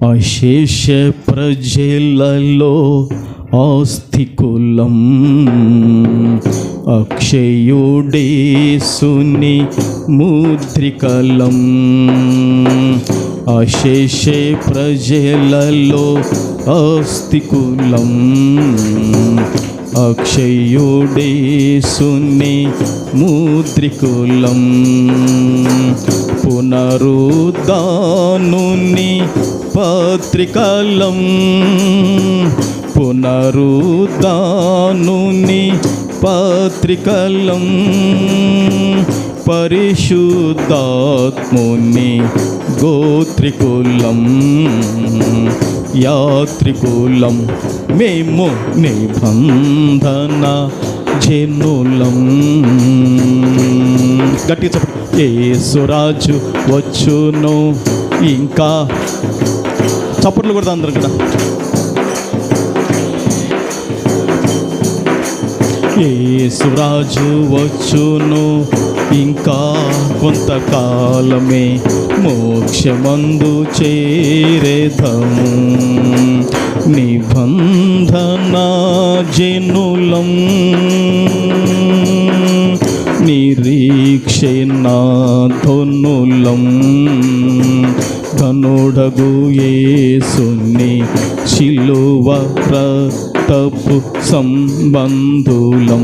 అశేష ప్రజలలో ఆస్తికులం, అక్షయుడేసుని ముద్రికలం. అశేష ప్రజలలో ఆస్తికులం, అక్షయుడేసుని ముద్రికులం. పునరుద్ధానుని పత్రికలం, పునరుద్ధానుని పత్రికలం. పరిశుద్ధాత్ముని గోత్రికులం, యాత్రికులం. మేము నిబంధన జనులం. గట్టిగా చెప్పండి. యేసురాజు వచ్చును. ఇంకా చప్పట్లు కూడా అందరు కదా. యేసురాజు వచ్చును, ఇంకా కొంతకాలమే మోక్షమందు చేరేదము. నిబంధన జనులం, నిరీక్షణ ధనులం. ధనుడగు యేసుని శిలువ రక్తపు సంబంధులం.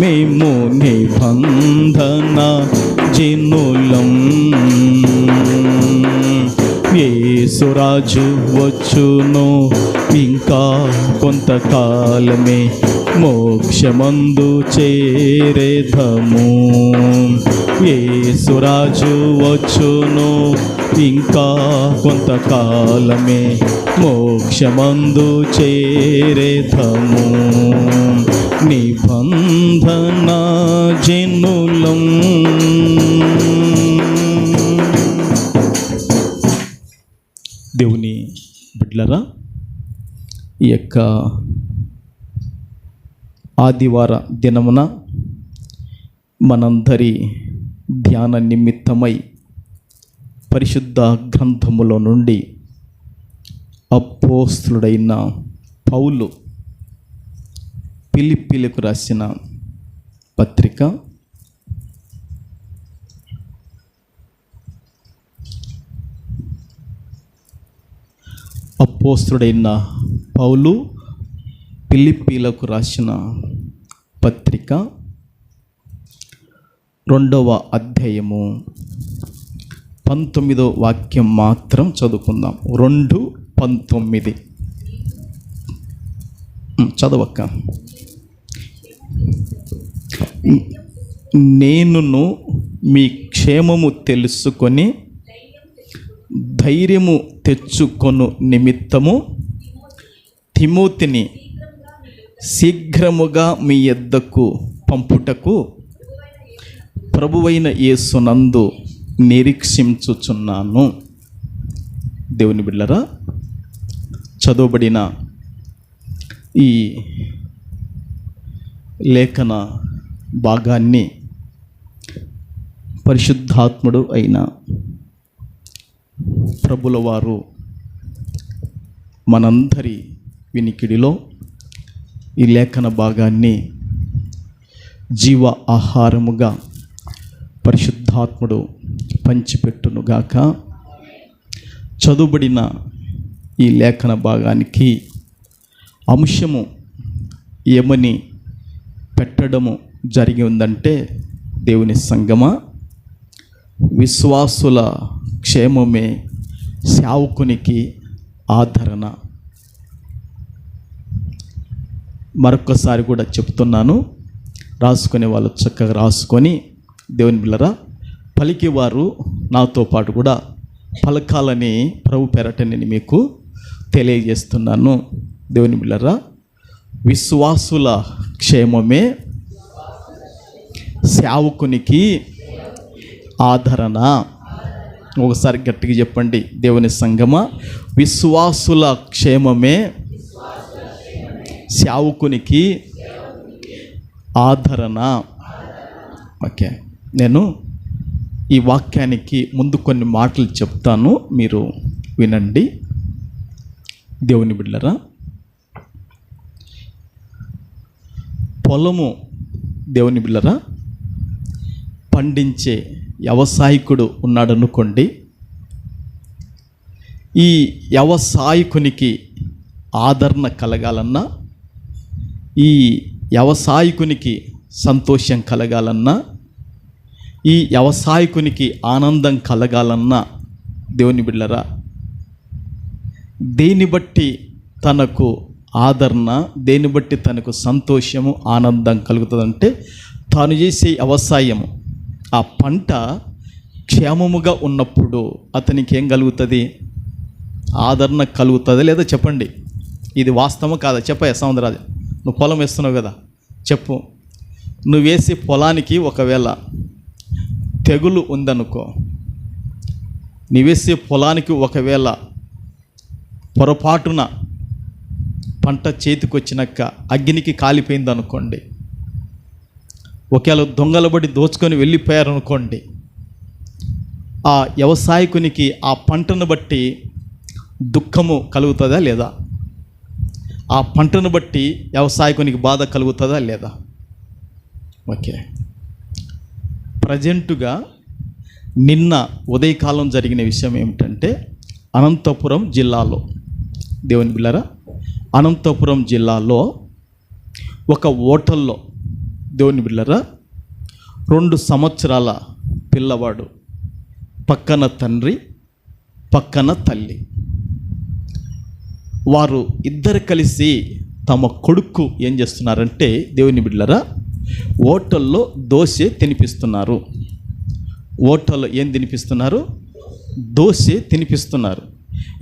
మేము నిబంధన జనులం. యేసురాజు వచ్చును, ఇంకా కొంతకాలమే మోక్షమందు చేరేదము. యేసురాజు వచ్చును, ఇంకా కొంతకాలమే మోక్షమందు చేరేదము. నిబంధన జనులం. దేవుని బిడ్డలారా, ఈ యొక్క ఆదివార దినమున మనందరి ధ్యాన నిమిత్తమై పరిశుద్ధ గ్రంథములో నుండి అపోస్తలుడైన పౌలు ఫిలిప్పీలకు రాసిన పత్రిక అపోస్తలుడైన పౌలు ఫిలిప్పీలకు రాసిన పత్రిక 2వ అధ్యాయము 19వ వాక్యం మాత్రం చదువుకుందాం. 2:19 చదవక్క. నేనును మీ క్షేమము తెలుసుకొని ధైర్యము తెచ్చుకొను నిమిత్తము తిమోతిని శీఘ్రముగా మీ యొద్దకు పంపుటకు ప్రభువైన యేసునందు నిరీక్షించుచున్నాను. దేవుని బిడ్డలారా, చదవబడిన ఈ లేఖన భాగాన్ని పరిశుద్ధాత్ముడు అయిన ప్రభుల వారు మనందరి వినికిడిలో ఈ లేఖన భాగాన్ని జీవ ఆహారముగా పరిశుద్ధాత్ముడు పంచిపెట్టునుగాక. చదువుబడిన ఈ లేఖన భాగానికి అంశము ఏమని పెట్టడము జరిగి ఉందంటే, దేవుని సంగమా, విశ్వాసుల క్షేమమే సేవకునికి ఆదరణ. మరొకసారి కూడా చెప్తున్నాను, రాసుకునే వాళ్ళు చక్కగా రాసుకొని, దేవుని బిళ్ళరా పలికేవారు నాతో పాటు కూడా పలకాలని ప్రభు పేరట నేను మీకు తెలియజేస్తున్నాను. దేవుని బిళ్ళరా, విశ్వాసుల క్షేమమే సేవకునికి ఆదరణ. ఒకసారి గట్టిగా చెప్పండి. దేవుని సంగమా, విశ్వాసుల క్షేమమే సేవకునికి ఆదరణ. ఓకే, నేను ఈ వాక్యానికి ముందు కొన్ని మాటలు చెప్తాను, మీరు వినండి. దేవుని బిడ్డలారా, పొలము దేవుని బిడ్డలారా పండించే వ్యవసాయకుడు ఉన్నాడనుకోండి. ఈ వ్యవసాయకునికి ఆదరణ కలగాలన్నా, ఈ వ్యవసాయకునికి సంతోషం కలగాలన్నా, ఈ వ్యవసాయకునికి ఆనందం కలగాలన్నా దేవుని బిడ్డలారా దేన్ని బట్టి తనకు ఆదరణ, దేన్ని బట్టి తనకు సంతోషము ఆనందం కలుగుతుందంటే తాను చేసే వ్యవసాయము ఆ పంట క్షేమముగా ఉన్నప్పుడు అతనికి ఏం కలుగుతుంది? ఆదరణ కలుగుతుంది లేదా? చెప్పండి, ఇది వాస్తవం కాదా? చెప్పయ్యా సౌందరరాజు, నువ్వు పొలం వేస్తున్నావు కదా, చెప్పు. నువ్వు వేసే పొలానికి ఒకవేళ తెగులు ఉందనుకో, నువ్వు వేసే పొలానికి ఒకవేళ పొరపాటున పంట చేతికొచ్చినాక అగ్నికి కాలిపోయింది అనుకోండి, ఒకవేళ దొంగలబడి దోచుకొని వెళ్ళిపోయారనుకోండి, ఆ వ్యవసాయకునికి ఆ పంటను బట్టి దుఃఖము కలుగుతుందా లేదా? ఆ పంటను బట్టి వ్యవసాయకునికి బాధ కలుగుతుందా లేదా? ఓకే, ప్రజెంటుగా నిన్న ఉదయకాలం జరిగిన విషయం ఏమిటంటే, అనంతపురం జిల్లాలో దేవుని బిళ్ళరా, అనంతపురం జిల్లాలో ఒక హోటల్లో దేవుని బిళ్ళరా 2 సంవత్సరాల పిల్లవాడు, పక్కన తండ్రి, పక్కన తల్లి, వారు ఇద్దరు కలిసి తమ కొడుకు ఏం చేస్తున్నారంటే దేవుని బిడ్డలారా హోటల్లో దోశ తినిపిస్తున్నారు. హోటల్లో ఏం తినిపిస్తున్నారు? దోశ తినిపిస్తున్నారు.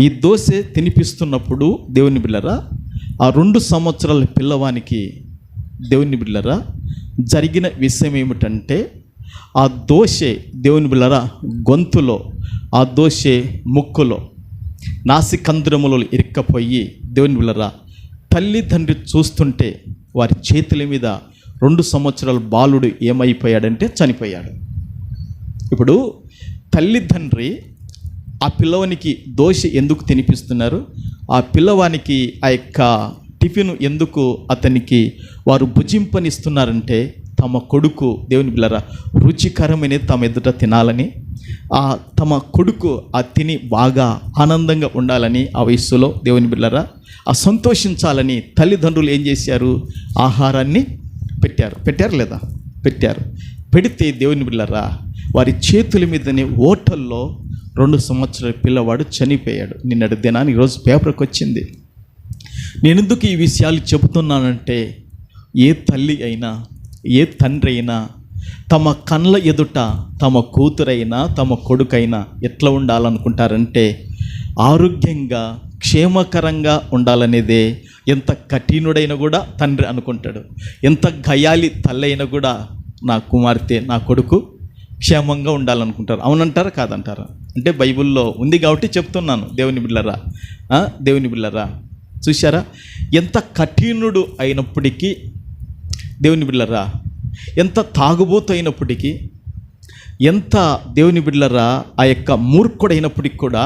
ఈ దోశ తినిపిస్తున్నప్పుడు దేవుని బిడ్డలారా ఆ 2 సంవత్సరాల పిల్లవానికి దేవుని బిడ్డలారా జరిగిన విషయం ఏమిటంటే, ఆ దోశ దేవుని బిడ్డలారా గొంతులో, ఆ దోశ ముక్కులో, నాసికంద్రములో ఇరుక్కపోయి దేవుని బిడ్డలారా తల్లి తండ్రి చూస్తుంటే వారి చేతుల మీద 2 సంవత్సరాల బాలుడు ఏమైపోయాడంటే చనిపోయాడు. ఇప్పుడు తల్లిదండ్రి ఆ పిల్లవానికి దోశ ఎందుకు తినిపిస్తున్నారు? ఆ పిల్లవానికి ఆ యొక్క టిఫిన్ ఎందుకు అతనికి వారు భుజింపనిస్తున్నారంటే, తమ కొడుకు దేవుని బిళ్ళరా రుచికరమైనది తమ ఎదుట తినాలని, తమ కొడుకు ఆ తిని బాగా ఆనందంగా ఉండాలని, ఆ వయస్సులో దేవుని బిళ్ళరా ఆ సంతోషించాలని తల్లిదండ్రులు ఏం చేశారు? ఆహారాన్ని పెట్టారు లేదా? పెట్టారు. పెడితే దేవుని బిళ్ళరా వారి చేతుల మీదనే హోటల్లో 2 సంవత్సరాల పిల్లవాడు చనిపోయాడు. నిన్నటి దినాన్ని ఈరోజు పేపర్కి వచ్చింది. నేను ఎందుకు ఈ విషయాలు చెబుతున్నానంటే, ఏ తల్లి అయినా ఏ తండ్రి అయినా తమ కళ్ళ ఎదుట తమ కూతురైనా తమ కొడుకైనా ఎట్లా ఉండాలనుకుంటారంటే, ఆరోగ్యంగా క్షేమకరంగా ఉండాలనేదే ఎంత కఠినుడైనా కూడా తండ్రి అనుకుంటాడు. ఎంత గయాలి తల్లి అయినా కూడా నా కుమార్తె నా కొడుకు క్షేమంగా ఉండాలనుకుంటారు. అవునంటారా కాదంటారా? అంటే బైబిల్లో ఉంది కాబట్టి చెప్తున్నాను. దేవుని బిళ్ళరా దేవుని బిళ్ళరా చూశారా? ఎంత కఠినుడు అయినప్పటికీ దేవుని బిళ్ళరా, ఎంత తాగుబోతు అయినప్పటికీ, ఎంత దేవుని బిళ్ళరా ఆ యొక్క మూర్ఖుడైనప్పటికి కూడా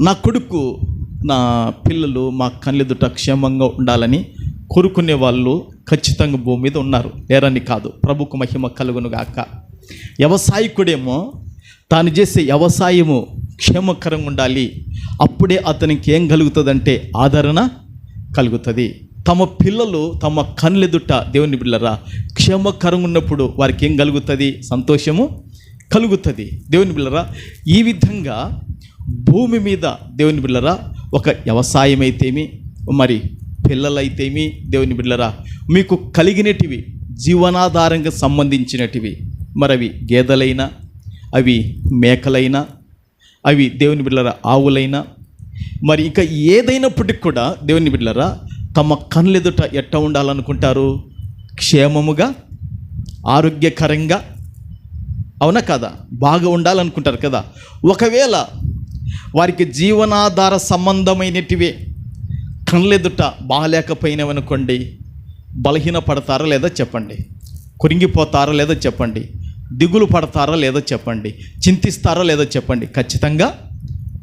నా కొడుకు నా పిల్లలు మా కళ్ళెదుట క్షేమంగా ఉండాలని కోరుకునే వాళ్ళు ఖచ్చితంగా భూమి మీద ఉన్నారు. లేరని కాదు. ప్రభుకు మహిమ కలుగునుగాక. వ్యవసాయకుడేమో తాను చేసే వ్యవసాయము క్షేమకరంగా ఉండాలి. అప్పుడే అతనికి ఏం కలుగుతుందంటే ఆదరణ కలుగుతుంది. తమ పిల్లలు తమ కళ్ళెదుట దేవుని బిళ్ళరా క్షేమకరంగా ఉన్నప్పుడు వారికి ఏం కలుగుతుంది? సంతోషము కలుగుతుంది. దేవుని బిళ్ళరా ఈ విధంగా భూమి మీద దేవుని బిళ్ళరా ఒక వ్యవసాయం అయితేమి, మరి పిల్లలైతేమి దేవుని బిళ్ళరా మీకు కలిగినటివి జీవనాధారంగా సంబంధించినటివి, మరి అవి గేదెలైనా, అవి మేకలైనా, అవి దేవుని బిళ్ళరా ఆవులైనా, మరి ఇంకా ఏదైనప్పటికి కూడా దేవుని బిళ్ళరా తమ కళ్ళెదుట ఎట్ట ఉండాలనుకుంటారు? క్షేమముగా, ఆరోగ్యకరంగా, అవునా కదా? బాగా ఉండాలనుకుంటారు కదా. ఒకవేళ వారికి జీవనాధార సంబంధమైనటివే కళ్ళెదుట బాగాలేకపోయినవనుకోండి, బలహీన పడతారా లేదా చెప్పండి? కురింగిపోతారా లేదా చెప్పండి? దిగులు పడతారా లేదా చెప్పండి? చింతిస్తారా లేదా చెప్పండి? ఖచ్చితంగా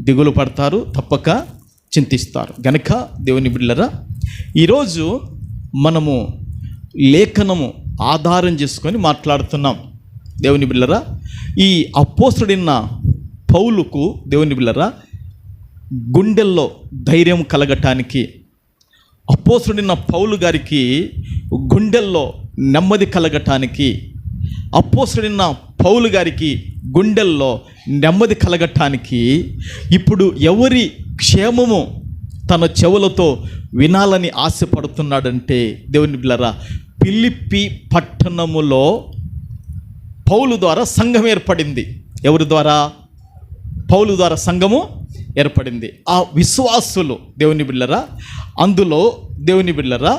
దిగులు పడతారు, తప్పక చింతిస్తారు. గనక దేవుని బిడ్డలారా, ఈరోజు మనము లేఖనము ఆధారం చేసుకొని మాట్లాడుతున్నాం. దేవుని బిడ్డలారా, ఈ అపోస్తలుడైన పౌలుకు దేవుని బిడ్డలారా గుండెల్లో ధైర్యం కలగటానికి, అపోస్తలుడైన పౌలు గారికి గుండెల్లో నెమ్మది కలగటానికి, అపోస్తలుడైన పౌలు గారికి గుండెల్లో నెమ్మది కలగటానికి ఇప్పుడు ఎవరి క్షేమము తన చెవులతో వినాలని ఆశపడుతున్నాడంటే దేవుని బిడ్డలారా, ఫిలిప్పీ పట్టణములో పౌలు ద్వారా సంఘం ఏర్పడింది. ఎవరి ద్వారా? పౌలు ద్వారా సంఘము ఏర్పడింది. ఆ విశ్వాసులు దేవుని బిడ్డలారా, అందులో దేవుని బిడ్డలారా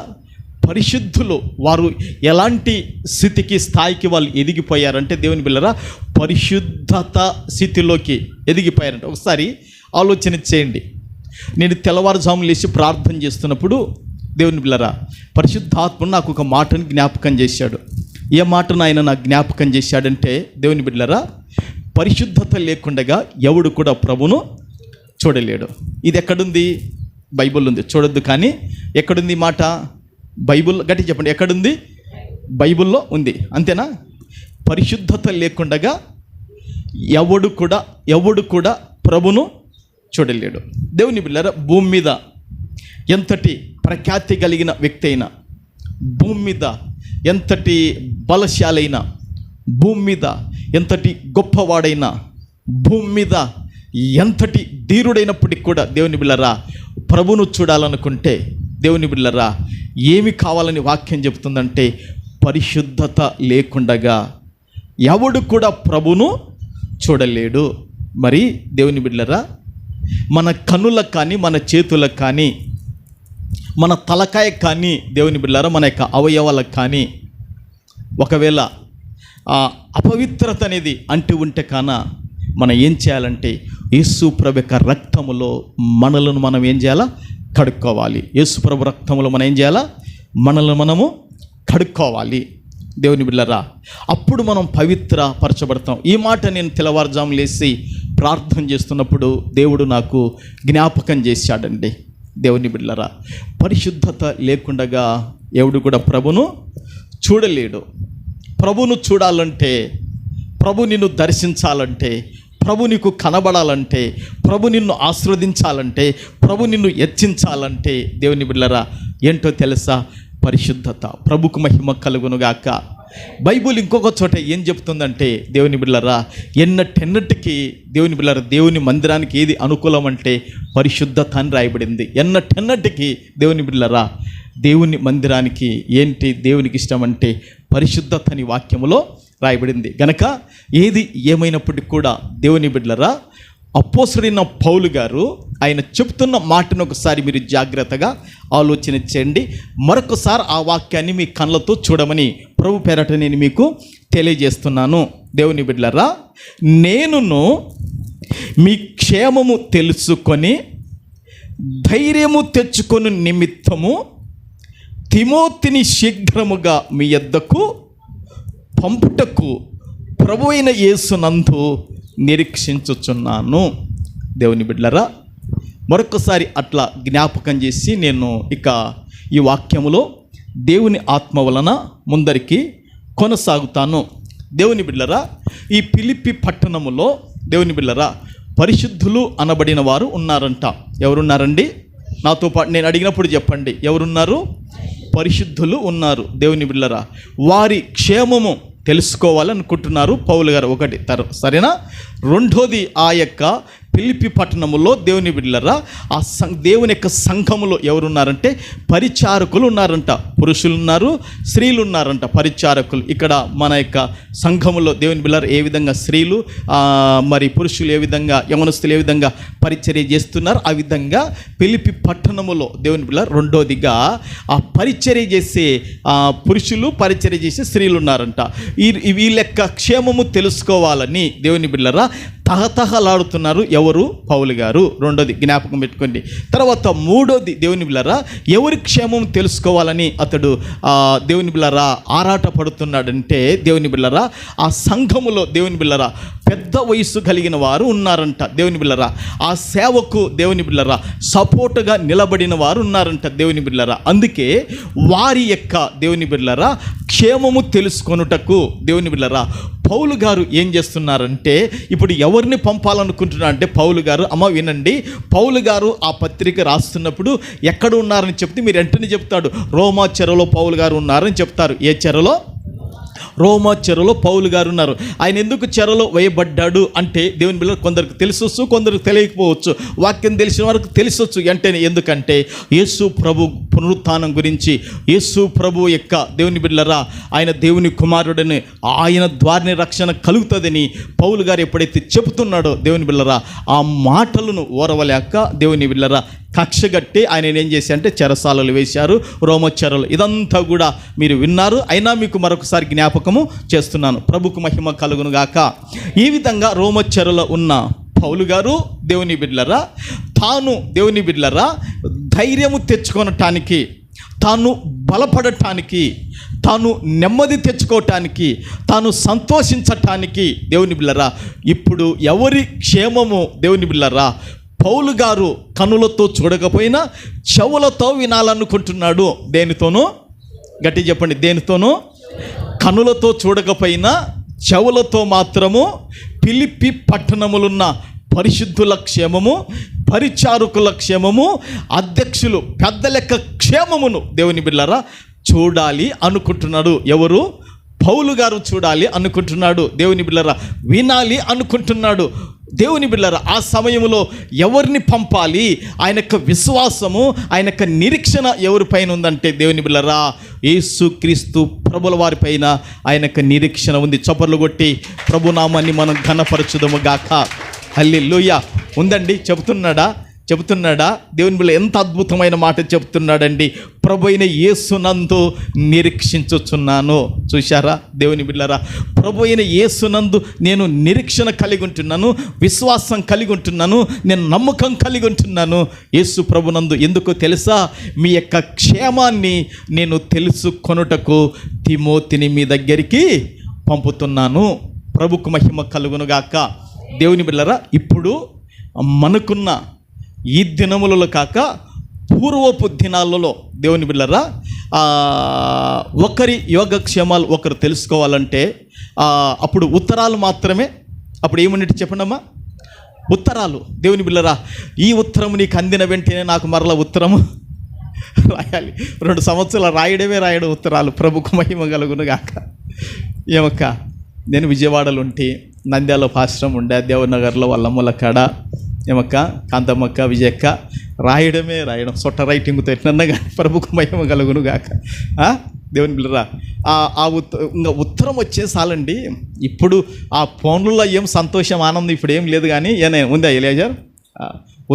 పరిశుద్ధులు, వారు ఎలాంటి స్థితికి స్థాయికి వాళ్ళు ఎదిగిపోయారంటే దేవుని బిడ్డలారా పరిశుద్ధత స్థితిలోకి ఎదిగిపోయారంటే ఒకసారి ఆలోచన చేయండి. నేను తెల్లవారుజాము లేచి ప్రార్థన చేస్తున్నప్పుడు దేవుని బిడ్డలారా పరిశుద్ధాత్మ నాకు ఒక మాటను జ్ఞాపకం చేశాడు. ఏ మాటను ఆయన నాకు జ్ఞాపకం చేశాడంటే దేవుని బిడ్డలారా, పరిశుద్ధత లేకుండా ఎవడు కూడా ప్రభును చూడలేడు. ఇది ఎక్కడుంది? బైబిల్ ఉంది, చూడొద్దు. కానీ ఎక్కడుంది మాట? బైబిల్. గట్టి చెప్పండి, ఎక్కడుంది? బైబిల్లో ఉంది. అంతేనా? పరిశుద్ధత లేకుండా ఎవడు కూడా ప్రభును చూడలేడు. దేవుని బిడ్డలారా, భూమి మీద ఎంతటి ప్రఖ్యాతి కలిగిన వ్యక్తి అయినా, భూమి మీద ఎంతటి బలశాలైనా, భూమి మీద ఎంతటి గొప్పవాడైనా, భూమి మీద ఎంతటి ధీరుడైనప్పటికి కూడా దేవుని బిడ్డలారా ప్రభును చూడాలనుకుంటే దేవుని బిడ్డలారా ఏమి కావాలని వాక్యం చెబుతుందంటే పరిశుద్ధత లేకుండా ఎవడు కూడా ప్రభును చూడలేడు. మరి దేవుని బిడ్డలారా మన కన్నులకు కానీ, మన చేతులకు కానీ, మన తలకాయ కానీ దేవుని బిడ్డలారా మన యొక్క అవయవాలకు కానీ ఒకవేళ అపవిత్రత అనేది అంటి ఉంటే కాన మనం ఏం చేయాలంటే యేసు ప్రభు యొక్క రక్తములో మనలను మనం ఏం చేయాలా? కడుక్కోవాలి. యేసు ప్రభు రక్తములో మనం ఏం చేయాలా? మనల్ని మనము కడుక్కోవాలి. దేవుని బిడ్డలారా అప్పుడు మనం పవిత్రపరచబడతాం. ఈ మాట నేను తెల్లవారుజాము లేచి ప్రార్థన చేస్తున్నప్పుడు దేవుడు నాకు జ్ఞాపకం చేశాడండి. దేవుని బిడ్డలారా పరిశుద్ధత లేకుండా ఎవడు కూడా ప్రభును చూడలేడు. ప్రభును చూడాలంటే, ప్రభు నిన్ను దర్శించాలంటే, ప్రభు నీకు కనబడాలంటే, ప్రభు నిన్ను ఆశీర్వదించాలంటే, ప్రభు నిన్ను హెచ్చించాలంటే దేవుని బిడ్డలారా ఏంటో తెలుసా? పరిశుద్ధత. ప్రభుకు మహిమ కలుగునుగాక. బైబిల్ ఇంకొక చోట ఏం చెప్తుందంటే దేవుని బిడ్డలారా ఎన్నటెన్నటికి దేవుని బిడ్డలారా దేవుని మందిరానికి ఏది అనుకూలం అంటే పరిశుద్ధత అని రాయబడింది. ఎన్నటెన్నటికి దేవుని బిడ్డలారా దేవుని మందిరానికి ఏంటి దేవునికి ఇష్టం అంటే పరిశుద్ధత అని వాక్యములో రాయబడింది. గనక ఏది ఏమైనప్పటికీ కూడా దేవుని బిడ్డలారా అపోస్తలుడైన పౌలు గారు ఆయన చెప్తున్న మాటను ఒకసారి మీరు జాగ్రత్తగా ఆలోచన చేయండి. మరొకసారి ఆ వాక్యాన్ని మీ కళ్ళతో చూడమని ప్రభు పేరట నేను మీకు తెలియజేస్తున్నాను. దేవుని బిడ్డలారా నేనును మీ క్షేమము తెలుసుకొని ధైర్యము తెచ్చుకొని నిమిత్తము తిమోతిని శీఘ్రముగా మీ యొద్దకు పంపుటకు ప్రభువైన యేసునందు నిరీక్షించుచున్నాను. దేవుని బిడ్డలారా మరొకసారి అట్లా జ్ఞాపకం చేసి నేను ఇక ఈ వాక్యములో దేవుని ఆత్మ వలన ముందరికి కొనసాగుతాను. దేవుని బిడ్డలారా ఈ ఫిలిప్పీ పట్టణములో దేవుని బిడ్డలారా పరిశుద్ధులు అనబడిన వారు ఉన్నారంట. ఎవరున్నారండి? నాతో పాటు నేను అడిగినప్పుడు చెప్పండి. ఎవరున్నారు? పరిశుద్ధులు ఉన్నారు. దేవుని బిడ్డలారా వారి క్షేమము తెలుసుకోవాలనుకుంటున్నారు పౌలు గారు. ఒకటి సరేనా? రెండోది ఆ యొక్క ఫిలిప్పీ పట్టణములో దేవుని బిడ్డలారా ఆ దేవుని యొక్క సంఘములో ఎవరున్నారంటే పరిచారకులు ఉన్నారంట. పురుషులు ఉన్నారు, స్త్రీలు ఉన్నారంట. పరిచారకులు ఇక్కడ మన యొక్క సంఘములో దేవుని బిడ్డలారా ఏ విధంగా స్త్రీలు మరి పురుషులు ఏ విధంగా యవనస్తులు ఏ విధంగా పరిచర్య చేస్తున్నారు ఆ విధంగా ఫిలిప్పీ పట్టణములో దేవుని బిడ్డలారా రెండోదిగా ఆ పరిచర్య చేసే పురుషులు, పరిచర్య చేసే స్త్రీలు ఉన్నారంట. వీళ్ళ యొక్క క్షేమము తెలుసుకోవాలని దేవుని బిడ్డలారా తహతహలాడుతున్నారు. ఎవరు? పౌలు గారు. రెండోది జ్ఞాపకం పెట్టుకోండి. తర్వాత మూడోది దేవుని బిళ్ళరా, ఎవరి క్షేమం తెలుసుకోవాలని అతడు దేవుని బిళ్ళరా ఆరాట పడుతున్నాడంటే, దేవుని బిళ్ళరా ఆ సంఘములో దేవుని బిళ్ళరా పెద్ద వయస్సు కలిగిన వారు ఉన్నారంట. దేవుని బిళ్ళరా ఆ సేవకు దేవుని బిళ్ళరా సపోర్టుగా నిలబడిన వారు ఉన్నారంట. దేవుని బిళ్ళరా అందుకే వారి యొక్క దేవుని బిళ్ళరా క్షేమము తెలుసుకొనుటకు దేవుని బిళ్ళరా పౌలు గారు ఏం చేస్తున్నారంటే, ఇప్పుడు ఎవరిని పంపాలనుకుంటున్నారు అంటే పౌలు గారు, అమ్మ వినండి, పౌలు గారు ఆ పత్రిక రాస్తున్నప్పుడు ఎక్కడ ఉన్నారని చెప్తే మీరు వెంటనే చెప్తాడు, రోమా చెరలో పౌలు గారు ఉన్నారని చెప్తారు. ఏ చెరలో? రోమా చెరలో పౌలు గారు ఉన్నారు. ఆయన ఎందుకు చెరలో వేయబడ్డాడు అంటే దేవుని బిడ్డలు కొందరికి తెలిసొచ్చు, కొందరికి తెలియకపోవచ్చు. వాక్యం తెలిసిన వారికి తెలిసొచ్చు వెంటనే. ఎందుకంటే యేసు ప్రభు పునరుత్థానం గురించి, యేసు ప్రభు యొక్క దేవుని బిడ్డలరా ఆయన దేవుని కుమారుడని, ఆయన ద్వారానే రక్షణ కలుగుతుందని పౌలు గారు ఎప్పుడైతే చెబుతున్నాడో దేవుని బిడ్డలరా ఆ మాటలను ఓరవలేక దేవుని బిడ్డలరా కక్షగట్టి ఆయన ఏం చేసి అంటే చెరసాలలు వేశారు, రోమచెరలు. ఇదంతా కూడా మీరు విన్నారు. అయినా మీకు మరొకసారి జ్ఞాపకము చేస్తున్నాను. ప్రభుకు మహిమ కలుగును గాక. ఈ విధంగా రోమచెరలో ఉన్న పౌలు గారు దేవుని బిడ్డలరా తాను దేవుని బిడ్డలరా ధైర్యము తెచ్చుకొనటానికి, తాను బలపడటానికి, తాను నెమ్మది తెచ్చుకోవటానికి, తాను సంతోషించటానికి దేవుని బిడ్డలరా ఇప్పుడు ఎవరి క్షేమము దేవుని బిడ్డలరా పౌలు గారు కనులతో చూడకపోయినా చెవులతో వినాలనుకుంటున్నాడు. దేనితోనూ? గట్టి చెప్పండి. దేనితోనూ? కనులతో చూడకపోయినా చెవులతో మాత్రము ఫిలిప్పి పట్టణములున్న పరిశుద్ధుల క్షేమము, పరిచారకుల క్షేమము, అధ్యక్షులు పెద్దల యొక్క క్షేమమును దేవుని బిడ్డలారా చూడాలి అనుకుంటున్నాడు. ఎవరు? పౌలు గారు చూడాలి అనుకుంటున్నాడు. దేవుని బిడ్డలారా వినాలి అనుకుంటున్నాడు. దేవుని బిడ్డలారా ఆ సమయంలో ఎవరిని పంపాలి? ఆయన యొక్క విశ్వాసము, ఆయన యొక్క నిరీక్షణ ఎవరిపైన ఉందంటే దేవుని బిడ్డలారా యేసుక్రీస్తు ప్రభుల వారిపైన ఆయన యొక్క నిరీక్షణ ఉంది. చప్పర్లు కొట్టి ప్రభునామాన్ని మనం ఘనపరచుదము గాక. హల్లెలూయా. ఉందండి. చెబుతున్నాడా దేవుని బిడ్డ ఎంత అద్భుతమైన మాట చెబుతున్నాడండి. ప్రభు అయిన యేసునందు నిరీక్షించుచున్నాను. చూశారా దేవుని బిడ్డలారా, ప్రభు అయిన యేసునందు నేను నిరీక్షణ కలిగి ఉంటున్నాను, విశ్వాసం కలిగి ఉంటున్నాను, నేను నమ్మకం కలిగి ఉంటున్నాను యేసు ప్రభునందు. ఎందుకో తెలుసా? మీ యొక్క క్షేమాన్ని నేను తెలుసుకొనుటకు తిమోతిని మీ దగ్గరికి పంపుతున్నాను. ప్రభుకు మహిమ కలుగునుగాక. దేవుని బిడ్డలారా ఇప్పుడు మనకున్న ఈ దినములలో కాక పూర్వపు దినాలలో దేవుని బిడ్డలారా ఒకరి యోగక్షేమాలు ఒకరు తెలుసుకోవాలంటే అప్పుడు ఉత్తరాలు మాత్రమే. అప్పుడు ఏమన్నట్టు చెప్పండమ్మా? ఉత్తరాలు. దేవుని బిడ్డలారా ఈ ఉత్తరం నీకు అందిన వెంటనే నాకు మరలా ఉత్తరము రాయాలి. 2 సంవత్సరాలు రాయడం ఉత్తరాలు. ప్రభుకు మహిమ కలుగును గాక. ఏమక్క, నేను విజయవాడలో ఉంటే నంద్యాల పాశ్రం ఉండే, దేవనగర్లో వాళ్ళమ్మల కాడ ఏమక్క, కాంతమ్మక్క, విజయక్క రాయడం సొట్ట రైటింగ్తో ఎట్లన్నా కానీ ప్రభుకు మహిమ కలుగును గాక. దేవుని బిడ్డరా ఇంకా ఉత్తరం వచ్చేసాలండి. ఇప్పుడు ఆ ఫోన్లలో ఏం సంతోషం, ఆనందం ఇప్పుడు ఏం లేదు. కానీ ఏనే ఉందా ఎలియాజర్?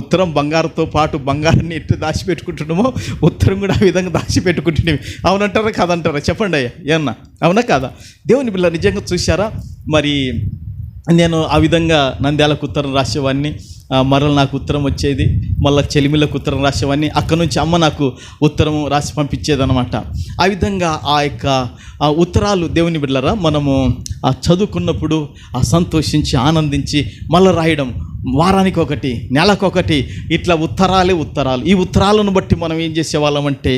ఉత్తరం బంగారుతో పాటు బంగారాన్ని ఎట్టు దాచిపెట్టుకుంటున్నామో ఉత్తరం కూడా ఆ విధంగా దాచిపెట్టుకుంటున్నాము. అవునంటారా కాదంటారా? చెప్పండి అయ్యా, ఏమన్నా అవునా కాదా? దేవుని బిడ్డ నిజంగా చూశారా? మరి నేను ఆ విధంగా నంద్యాలకు ఉత్తరం రాసేవాడిని, మరల నాకు ఉత్తరం వచ్చేది, మళ్ళీ చెలిమిలకు ఉత్తరం రాసేవాడిని, అక్కడ నుంచి అమ్మ నాకు ఉత్తరం రాసి పంపించేదన్నమాట. ఆ విధంగా ఆ యొక్క ఉత్తరాలు దేవుని బిడ్డలారా మనము చదువుకున్నప్పుడు సంతోషించి ఆనందించి మళ్ళీ రాయడం, వారానికి ఒకటి, నెలకొకటి, ఇట్లా ఉత్తరాలు. ఈ ఉత్తరాలను బట్టి మనం ఏం చేసేవాళ్ళం అంటే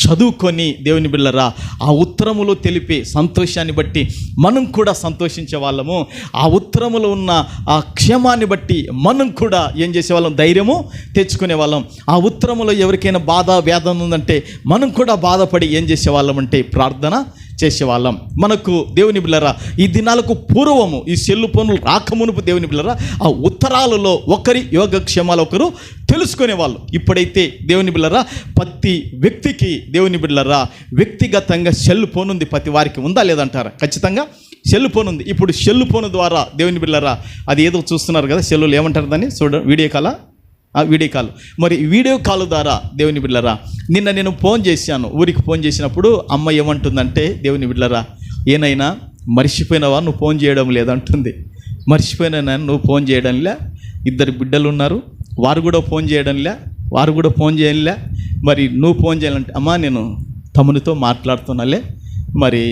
చదువుకొని దేవుని బిడ్డలారా ఆ ఉత్తరములో తెలిపే సంతోషాన్ని బట్టి మనం కూడా సంతోషించే వాళ్ళము. ఆ ఉత్తరములో ఉన్న ఆ క్షేమాన్ని బట్టి మనం కూడా ఏం చేసేవాళ్ళం? ధైర్యము తెచ్చుకునే వాళ్ళం. ఆ ఉత్తరములో ఎవరికైనా బాధ వేదన ఉందంటే మనం కూడా బాధపడి ఏం చేసేవాళ్ళం అంటే ప్రార్థన చేసేవాళ్ళం. మనకు దేవుని బిడ్డలారా ఈ దినాలకు పూర్వము, ఈ సెల్లు ఫోన్లు రాకమునుపు దేవుని బిడ్డలారా ఆ ఉత్తరాలలో ఒకరి యోగక్షేమాలు ఒకరు తెలుసుకునేవాళ్ళు. ఇప్పుడైతే దేవుని బిడ్డలారా ప్రతి వ్యక్తికి దేవుని బిడ్డలారా వ్యక్తిగతంగా సెల్ ఫోన్ ఉంది. ప్రతి వారికి ఉందా లేదంటారా? ఖచ్చితంగా సెల్ ఫోన్ ఉంది. ఇప్పుడు సెల్ ఫోన్ ద్వారా దేవుని బిడ్డలారా అది ఏదో చూస్తున్నారు కదా, సెల్లులు ఏమంటారు దాన్ని? Video call. మరి వీడియో కాల్ ద్వారా దేవుని బిడ్డలారా నిన్న నేను ఫోన్ చేశాను, ఊరికి ఫోన్ చేసినప్పుడు అమ్మ ఏమంటుందంటే దేవుని బిడ్డలారా ఏనైనా మర్చిపోయినవా, నువ్వు ఫోన్ చేయడం లేదంటుంది. మర్చిపోయినా నాన్న, నువ్వు ఫోన్ చేయడంలే, 2 బిడ్డలు ఉన్నారు, వారు కూడా ఫోన్ చేయడంలే, వారు కూడా ఫోన్ చేయడంలే, మరి నువ్వు ఫోన్ చేయాలంటే అమ్మా నేను తమ్మునితో మాట్లాడుతున్నాలే, మరి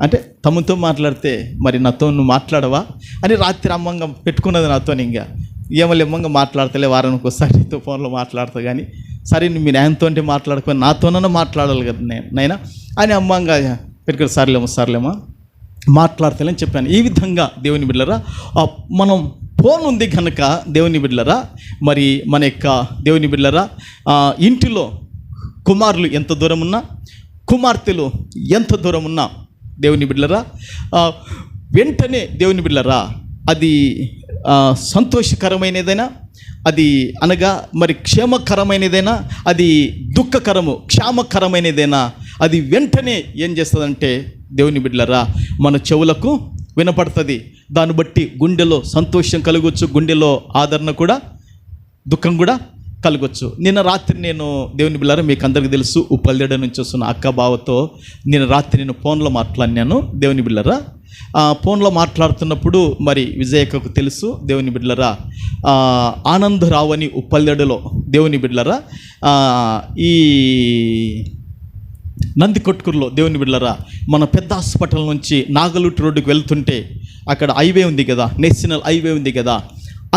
అంటే తమ్ముతో మాట్లాడితే మరి నాతో నువ్వు మాట్లాడవా అని రాత్రి అమ్మంగా పెట్టుకున్నది నాతో. ఇంకా ఏమలేమ్మంగా మాట్లాడతలే, వారానికి ఒకసారి నీతో ఫోన్లో మాట్లాడతా, కానీ సరే మీ నాయనతో అంటే మాట్లాడుకొని నాతోనన్నా మాట్లాడాలి కదా నైనా అని అమ్మంగా పెట్టుకుని సర్లేమో మాట్లాడతలేని చెప్పాను. ఈ విధంగా దేవుని బిడ్డలారా, మనం ఫోన్ ఉంది కనుక దేవుని బిడ్డలారా, మరి మన యొక్క దేవుని బిడ్డలారా ఇంటిలో కుమారులు ఎంత దూరం ఉన్నా, కుమార్తెలు ఎంత దూరం ఉన్నా దేవుని బిడ్డలారా వెంటనే దేవుని బిడ్డలారా అది సంతోషకరమైనదైనా, అది అనగా మరి క్షేమకరమైనదైనా, అది దుఃఖకరము క్షేమకరమైనదైనా, అది వెంటనే ఏం చేస్తుందంటే దేవుని బిడ్డలారా మన చెవులకు వినపడుతుంది. దాన్ని బట్టి గుండెలో సంతోషం కలగవచ్చు, గుండెలో ఆదరణ కూడా, దుఃఖం కూడా కలగొచ్చు. నిన్న రాత్రి నేను దేవుని బిడ్డలారా మీకు అందరికీ తెలుసు, ఉప్పల్దేడ నుంచి వస్తున్న అక్క బావతో నిన్న రాత్రి నేను ఫోన్లో మాట్లాడినాను. దేవుని బిడ్డలారా ఫోన్లో మాట్లాడుతున్నప్పుడు మరి విజయక్కకు తెలుసు దేవుని బిడ్డలారా ఆనందరావు అని ఉప్పల్దేడలో దేవుని బిడ్డలారా ఈ నందికొట్కూరులో దేవుని బిడ్డలారా మన పెద్ద హాస్పిటల్ నుంచి నాగలుట్ రోడ్డుకి వెళ్తుంటే అక్కడ హైవే ఉంది కదా, నేషనల్ హైవే ఉంది కదా,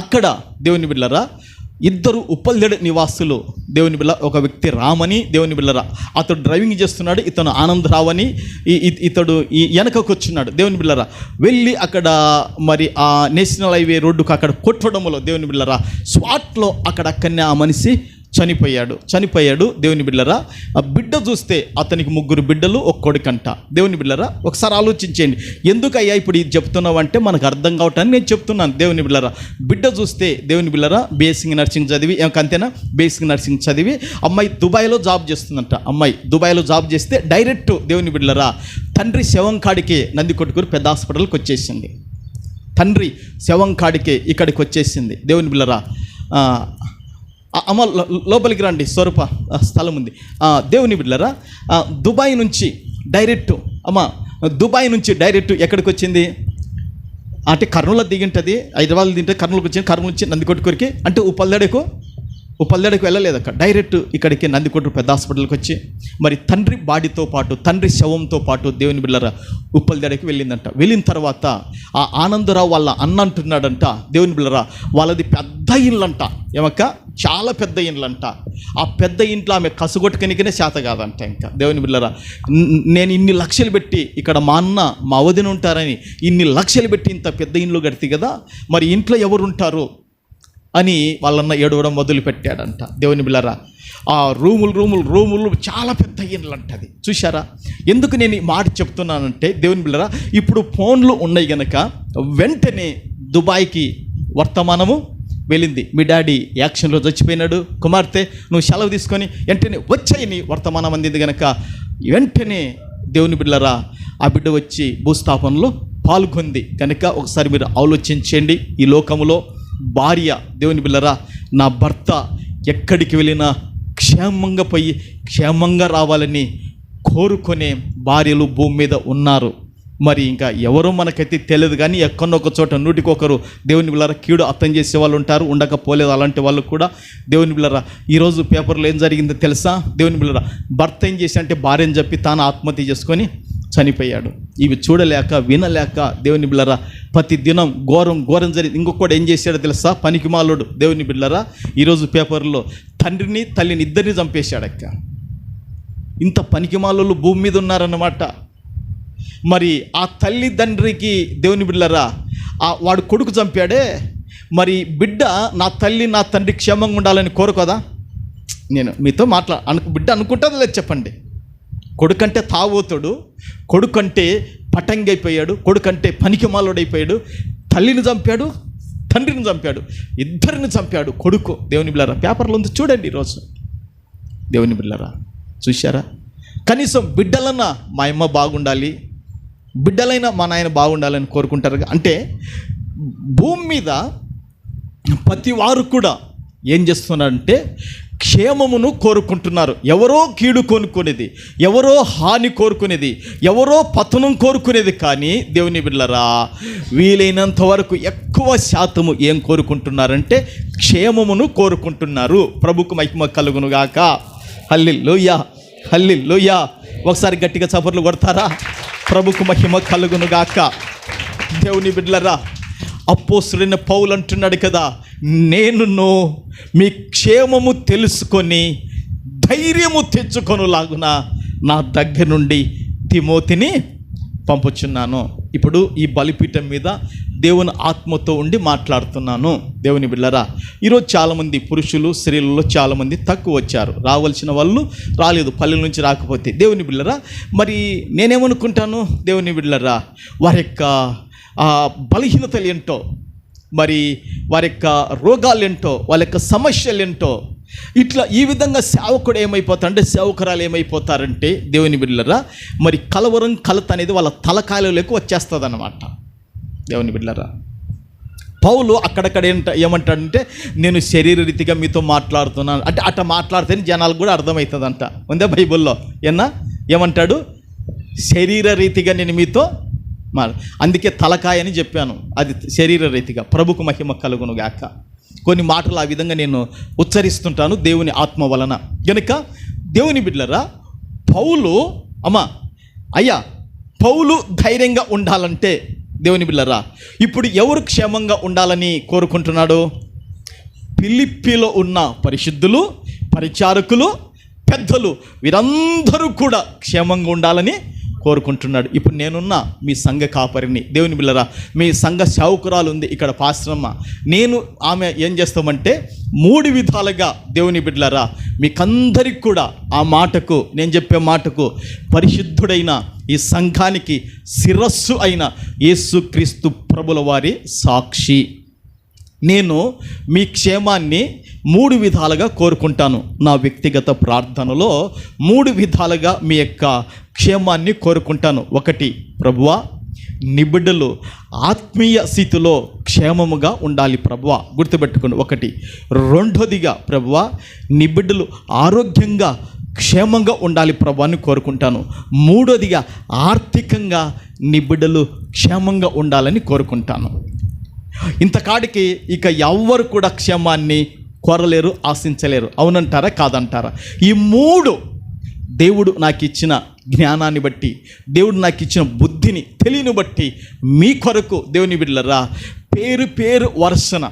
అక్కడ దేవుని బిడ్డలారా 2 ఉప్పల్దేడ నివాసులు దేవుని బిడ్డ, ఒక వ్యక్తి రామని దేవుని బిడ్డలారా అతడు డ్రైవింగ్ చేస్తున్నాడు, ఇతను ఆనందరావు అని ఇతడు వెనకకు వచ్చున్నాడు. దేవుని బిడ్డలారా వెళ్ళి అక్కడ మరి ఆ నేషనల్ హైవే రోడ్డుకు అక్కడ కొట్టడంలో దేవుని బిడ్డలారా స్పాట్లో అక్కడనే ఆ మనిషి చనిపోయాడు. దేవుని బిడ్డలారా ఆ బిడ్డ చూస్తే అతనికి 3 బిడ్డలు, 1 కొడుకంట. దేవుని బిడ్డలారా ఒకసారి ఆలోచించండి, ఎందుకయ్యా ఇప్పుడు ఇది చెప్తున్నావు అంటే మనకు అర్థం కావటాన్ని నేను చెప్తున్నాను. దేవుని బిడ్డలారా బిడ్డ చూస్తే దేవుని బిడ్డలారా బేసిక్ నర్సింగ్ చదివి, అంతేనా, బేసిక్ నర్సింగ్ చదివి అమ్మాయి దుబాయ్లో జాబ్ చేస్తుందంట. అమ్మాయి దుబాయ్లో జాబ్ చేస్తే డైరెక్ట్ దేవుని బిడ్డలారా తండ్రి శవం కాడికే నందికొట్కూరు పెద్ద హాస్పిటల్కి వచ్చేసింది. తండ్రి శవం కాడికే ఇక్కడికి వచ్చేసింది. దేవుని బిడ్డలారా అమ్మ లోపలికి రండి, స్వరూప స్థలం ఉంది. దేవుని బిడ్డలారా దుబాయ్ నుంచి డైరెక్ట్ ఎక్కడికి వచ్చింది అంటే కర్నూలులో దిగింటుంది, హైదరాబాద్లో దింటే కర్నూలుకి వచ్చింది, కర్నూలు నుంచి నందికొట్కూరుకి అంటే ఉప్పల్దేడకు వెళ్ళలేదు, అక్కడ డైరెక్ట్ ఇక్కడికి నందికొట్కూరు పెద్ద హాస్పిటల్కి వచ్చి మరి తండ్రి బాడీతో పాటు, తండ్రి శవంతో పాటు దేవుని బిడ్డలారా ఉప్పల్దేడకి వెళ్ళిందంట. వెళ్ళిన తర్వాత ఆ ఆనందరావు వాళ్ళ అన్న అంటున్నాడంట దేవుని బిడ్డలారా వాళ్ళది పెద్ద ఇల్లంట, ఏమక్క చాలా పెద్ద ఇండ్లంట. ఆ పెద్ద ఇంట్లో ఆమె కసుగొట్టుకనికనే చేత కాదంట. ఇంకా దేవుని బిడ్డలారా నేను ఇన్ని లక్షలు పెట్టి ఇక్కడ మా అన్న మా వదిన ఉంటారని ఇన్ని లక్షలు పెట్టి ఇంత పెద్ద ఇండ్లు కడితే కదా, మరి ఇంట్లో ఎవరు ఉంటారు అని వాళ్ళన్న ఏడవడం మొదలు పెట్టాడంట. దేవుని బిడ్డలారా ఆ రూములు చాలా పెద్ద ఇండ్లు అంటది. చూశారా, ఎందుకు నేను ఈ మాట చెప్తున్నానంటే దేవుని బిడ్డలారా ఇప్పుడు ఫోన్లు ఉన్నాయి కనుక వెంటనే దుబాయ్కి వర్తమానము వెళ్ళింది. మీ డాడీ యాక్షన్లో చచ్చిపోయినాడు, కుమార్తె నువ్వు సెలవు తీసుకొని వెంటనే వచ్చాయని వర్తమానం అందింది కనుక వెంటనే దేవుని బిడ్డలారా ఆ బిడ్డ వచ్చి భూస్థాపనలో పాల్గొంది కనుక ఒకసారి మీరు ఆలోచించండి. ఈ లోకములో భార్య దేవుని బిడ్డలారా నా భర్త ఎక్కడికి వెళ్ళినా క్షేమంగా పోయి క్షేమంగా రావాలని కోరుకునే భార్యలు భూమి మీద ఉన్నారు. మరి ఇంకా ఎవరో మనకైతే తెలియదు, కానీ ఎక్కడొక చోట 100కి1 దేవుని బిడ్డలారా కీడు అర్థం చేసే వాళ్ళు ఉంటారు, ఉండకపోలేదు అలాంటి వాళ్ళు కూడా. దేవుని బిడ్డలారా ఈరోజు పేపర్లో ఏం జరిగిందో తెలుసా? దేవుని బిడ్డలారా భర్త ఏం చేసి అంటే భార్యని చెప్పి తాను ఆత్మహత్య చేసుకొని చనిపోయాడు. ఇవి చూడలేక వినలేక దేవుని బిడ్డలారా ప్రతి దినం ఘోరం జరిగింది. ఇంకొకటి ఏం చేశాడో తెలుసా? పనికిమాలోడు దేవుని బిడ్డలారా ఈరోజు పేపర్లో తండ్రిని తల్లిని ఇద్దరిని చంపేశాడక్క. ఇంత పనికిమాలోళ్ళు భూమి మీద ఉన్నారన్నమాట. మరి ఆ తండ్రికి దేవుని బిడ్డలారా వాడు కొడుకు చంపాడే, మరి బిడ్డ నా తల్లి నా తండ్రి క్షేమంగా ఉండాలని కోరుకోదా? నేను మీతో బిడ్డ అనుకుంటుందో లేదు చెప్పండి. కొడుకంటే తావోతాడు, కొడుకంటే పటంగి అయిపోయాడు, కొడుకంటే పనికిమాలోడైపోయాడు, తల్లిని చంపాడు, తండ్రిని చంపాడు, ఇద్దరిని చంపాడు కొడుకు. దేవుని బిడ్డలారా పేపర్లో ఉంది చూడండి ఈరోజు. దేవుని బిడ్డలారా చూశారా? కనీసం బిడ్డలన్నా మా అమ్మ బాగుండాలి, బిడ్డలైనా మా నాయన బాగుండాలని కోరుకుంటారు. అంటే భూమి మీద ప్రతి వారు కూడా ఏం చేస్తున్నారంటే క్షేమమును కోరుకుంటున్నారు. ఎవరో కీడు కోరుకునేది, ఎవరో హాని కోరుకునేది, ఎవరో పతనం కోరుకునేది. కానీ దేవుని బిడ్డలారా, వీలైనంత వరకు ఎక్కువ శాతము ఏం కోరుకుంటున్నారంటే క్షేమమును కోరుకుంటున్నారు. ప్రభుకు మహిమ కలుగును గాక. హల్లెలూయా, హల్లెలూయా. ఒకసారి గట్టిగా చప్పట్లు కొడతారా? ప్రభుకు మహిమ కలుగును గాక. దేవుని బిడ్డలారా, అపోస్తలుడైన పౌలు అంటున్నాడు కదా, నేను మీ క్షేమము తెలుసుకొని ధైర్యము తెచ్చుకొనులాగున నా దగ్గర నుండి తిమోతిని పంపుచున్నాను. ఇప్పుడు ఈ బలిపీఠం మీద దేవుని ఆత్మతో ఉండి మాట్లాడుతున్నాను. దేవుని బిడ్డలారా, ఈరోజు చాలామంది పురుషులు స్త్రీలలో చాలామంది తక్కువ వచ్చారు. రావాల్సిన వాళ్ళు రాలేదు, పల్లెల నుంచి రాకపోతే. దేవుని బిడ్డలారా, మరి నేనేమనుకుంటాను, దేవుని బిడ్డలారా, వారి యొక్క బలహీనతలు ఏంటో, మరి వారి యొక్క రోగాలు ఏంటో, వాళ్ళ యొక్క సమస్యలు ఏంటో, ఇట్లా ఈ విధంగా సేవకుడు ఏమైపోతారంటే, సేవకురాలు ఏమైపోతారంటే దేవుని బిడ్డలారా, మరి కలవరం కలత అనేది వాళ్ళ తలకాయలోకి వచ్చేస్తుంది అన్నమాట. దేవుని బిడ్డలారా, పౌలు అక్కడక్కడ ఏమంటాడంటే, నేను శరీర రీతిగా మీతో మాట్లాడుతున్నాను అంటే, అట్లా మాట్లాడితేనే జనాలకు కూడా అర్థమవుతుందంట. ఉందే బైబుల్లో ఏమంటాడు? శరీర రీతిగా నేను మీతో అందుకే తలకాయ అని చెప్పాను, అది శరీర రీతిగా. ప్రభుకు మహిమ కలుగును గాక. కొన్ని మాటలు ఆ విధంగా నేను ఉచ్చరిస్తుంటాను దేవుని ఆత్మ వలన. కనుక దేవుని బిడ్డలారా, పౌలు ధైర్యంగా ఉండాలంటే దేవుని బిడ్డలారా, ఇప్పుడు ఎవరు క్షేమంగా ఉండాలని కోరుకుంటున్నాడు? ఫిలిప్పీలో ఉన్న పరిశుద్ధులు, పరిచారకులు, పెద్దలు, వీరందరూ కూడా క్షేమంగా ఉండాలని కోరుకుంటున్నాడు. ఇప్పుడు నేనున్న మీ సంఘ కాపరిని. దేవుని బిడ్డలారా, మీ సంఘ సేవకురాలు ఉంది ఇక్కడ పాస్టరమ్మ. ఆమె ఏం చేస్తామంటే 3 విధాలుగా దేవుని బిడ్డలారా, మీకందరికి కూడా ఆ మాటకు, నేను చెప్పే మాటకు, పరిశుద్ధుడైన ఈ సంఘానికి శిరస్సు అయిన యేసుక్రీస్తు ప్రభుల వారి సాక్షి. నేను మీ క్షేమాన్ని 3 విధాలుగా కోరుకుంటాను. నా వ్యక్తిగత ప్రార్థనలో 3 విధాలుగా మీ యొక్క క్షేమాన్ని కోరుకుంటాను. 1, ప్రభువా, నీ బిడ్డలు ఆత్మీయ స్థితిలో క్షేమముగా ఉండాలి ప్రభువా, గుర్తుపెట్టుకోండి. 1. 2దిగా, ప్రభువా, నీ బిడ్డలు ఆరోగ్యంగా క్షేమంగా ఉండాలి ప్రభు అని కోరుకుంటాను. 3దిగా, ఆర్థికంగా నీ బిడ్డలు క్షేమంగా ఉండాలని కోరుకుంటాను. ఇంతకాడికి ఇక ఎవ్వరు కూడా క్షేమాన్ని కోరలేరు, ఆశించలేరు. అవునంటారా కాదంటారా? ఈ 3 దేవుడు నాకు ఇచ్చిన జ్ఞానాన్ని బట్టి, దేవుడు నాకు ఇచ్చిన బుద్ధిని, తెలియని బట్టి మీ కొరకు దేవుని బిడ్డలారా, పేరు వర్షన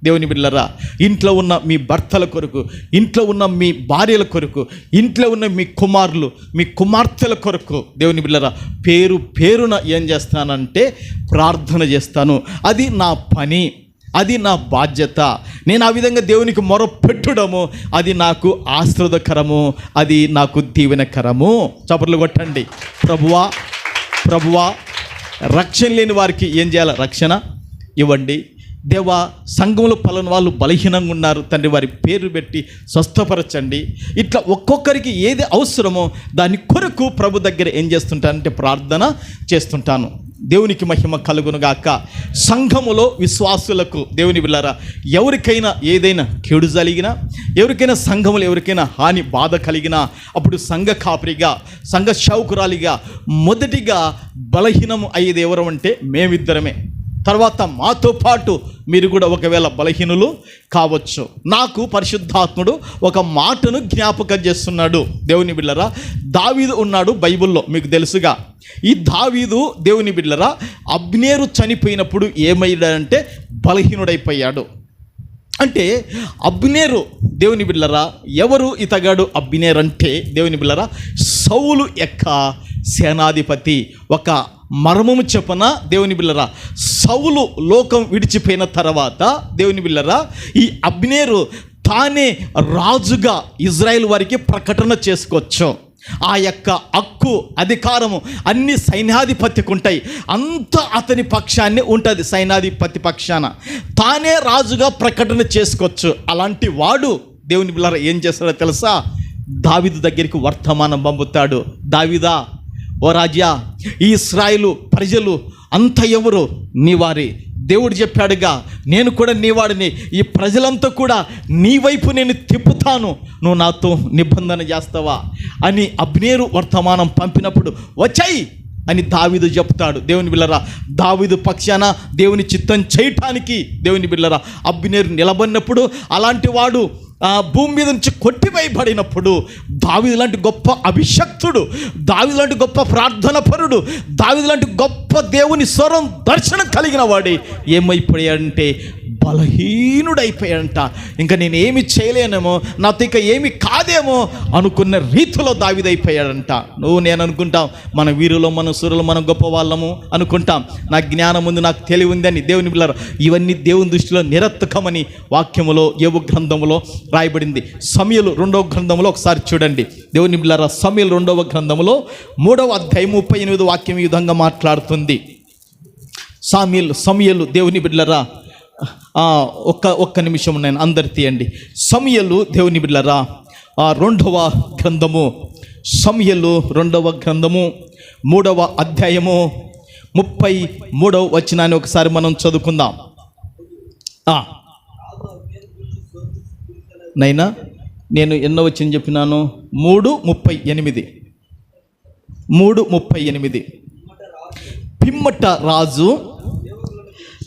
దేవుని బిడ్డలారా, ఇంట్లో ఉన్న మీ భర్తల కొరకు, ఇంట్లో ఉన్న మీ భార్యల కొరకు, ఇంట్లో ఉన్న మీ కుమారులు, మీ కుమార్తెల కొరకు దేవుని బిడ్డలారా, పేరున ఏం చేస్తానంటే ప్రార్థన చేస్తాను. అది నా పని, అది నా బాధ్యత. నేను ఆ విధంగా దేవునికి మొర పెట్టడము అది నాకు ఆశీర్వాదకరము, అది నాకు దీవెనకరము. చప్పట్లు కొట్టండి. ప్రభువా, రక్షణ లేని వారికి ఏం చేయాలి? రక్షణ ఇవ్వండి. దేవా, సంఘంలో పలానా వాళ్ళు బలహీనంగా ఉన్నారు తండ్రి, వారి పేరు పెట్టి స్వస్థపరచండి. ఇట్లా ఒక్కొక్కరికి ఏది అవసరమో దాని కొరకు ప్రభు దగ్గర ఏం చేస్తుంటానంటే ప్రార్థన చేస్తుంటాను. దేవునికి మహిమ కలుగునుగాక. సంఘములో విశ్వాసులకు దేవుని బిడ్డలారా, ఎవరికైనా ఏదైనా కీడు జరిగినా, ఎవరికైనా సంఘములో ఎవరికైనా హాని బాధ కలిగినా, అప్పుడు సంఘ కాపరిగా, సంఘ సేవకురాలిగా మొదటిగా బలహీనము అయ్యేది ఎవరు అంటే మేమిద్దరమే. తర్వాత మాతో పాటు మీరు కూడా ఒకవేళ బలహీనులు కావచ్చు. నాకు పరిశుద్ధాత్ముడు ఒక మాటను జ్ఞాపకం చేస్తున్నాడు. దేవుని బిడ్డలారా, దావీదు ఉన్నాడు బైబిల్లో, మీకు తెలుసుగా. ఈ దావీదు దేవుని బిడ్డలారా, అబ్నేరు చనిపోయినప్పుడు ఏమయ్యాడంటే బలహీనుడైపోయాడు. అంటే అబ్నేరు దేవుని బిడ్డలారా, ఎవరు ఇతగాడు అబ్నేరు అంటే దేవుని బిడ్డలారా, సౌలు యొక్క సేనాధిపతి. ఒక మర్మము చెప్పన దేవుని బిడ్డలారా, సౌలు లోకం విడిచిపోయిన తర్వాత దేవుని బిడ్డలారా, ఈ అబ్నేరు తానే రాజుగా ఇజ్రాయెల్ వారికి ప్రకటన చేసుకోవచ్చు. ఆ యొక్క హక్కు, అధికారము అన్ని సైన్యాధిపతికి ఉంటాయి. అంతా అతని పక్షాన్ని ఉంటుంది. సైన్యాధిపతి పక్షాన తానే రాజుగా ప్రకటన చేసుకోవచ్చు. అలాంటి వాడు దేవుని బిడ్డలారా ఏం చేస్తాడో తెలుసా? దావీదు దగ్గరికి వర్తమానం పంపుతాడు. దావీదా, ఓ రాజా, ఈ ఇశ్రాయేలు ప్రజలు అంత ఎవరు నీ వారి దేవుడు చెప్పాడుగా, నేను కూడా నీ వాడిని, ఈ ప్రజలంతా కూడా నీ వైపు నేను తిప్పుతాను, నువ్వు నాతో నిబంధన చేస్తావా అని అబ్నేరు వర్తమానం పంపినప్పుడు వచ్చాయి అని దావీదు చెప్తాడు. దేవుని బిడ్డలారా, దావీదు పక్షాన దేవుని చిత్తం చేయటానికి దేవుని బిడ్డలారా అబ్నేరు నిలబడినప్పుడు, అలాంటి వాడు భూమి మీద నుంచి కొట్టివేయబడినప్పుడు, దావీదు లాంటి గొప్ప అభిషక్తుడు, దావీదు లాంటి గొప్ప ప్రార్థన పరుడు, దావీదు లాంటి గొప్ప దేవుని స్వరం దర్శనం కలిగిన వాడే ఏమైపోయాడంటే బలహీనుడైపోయాడంట. ఇంకా నేను ఏమి చేయలేనేమో, నాతో ఇక ఏమి కాదేమో అనుకున్న రీతిలో దావీదైపోయాడంట. నేను అనుకుంటాం మన వీరులో, మన సూరులో మనం గొప్ప వాళ్ళము అనుకుంటాం, నాకు జ్ఞానం ఉంది, నాకు తెలివి ఉంది అని. దేవుని బిడ్డలారా, ఇవన్నీ దేవుని దృష్టిలో నిరర్థకమని వాక్యములో యోబు గ్రంథములో రాయబడింది. సమూయేలు 2వ గ్రంథంలో ఒకసారి చూడండి. దేవుని బిడ్డలారా, సమూయేలు 2వ గ్రంథంలో 3వ అధ్యాయం 38 వాక్యం ఈ విధంగా మాట్లాడుతుంది. సమూయేలు దేవుని బిడ్డలారా, ఒక్క నిమిషం నేను అందరు తీయండి. సమూయేలు దేవుని బిడ్డలారా 2వ గ్రంథము, సమూయేలు 2వ గ్రంథము 3వ అధ్యాయము 33వ వచనాన్ని ఒకసారి మనం చదువుకుందాం. నైనా నేను ఎన్నో వచనం చెప్పినాను? 3:38. పిమ్మట రాజు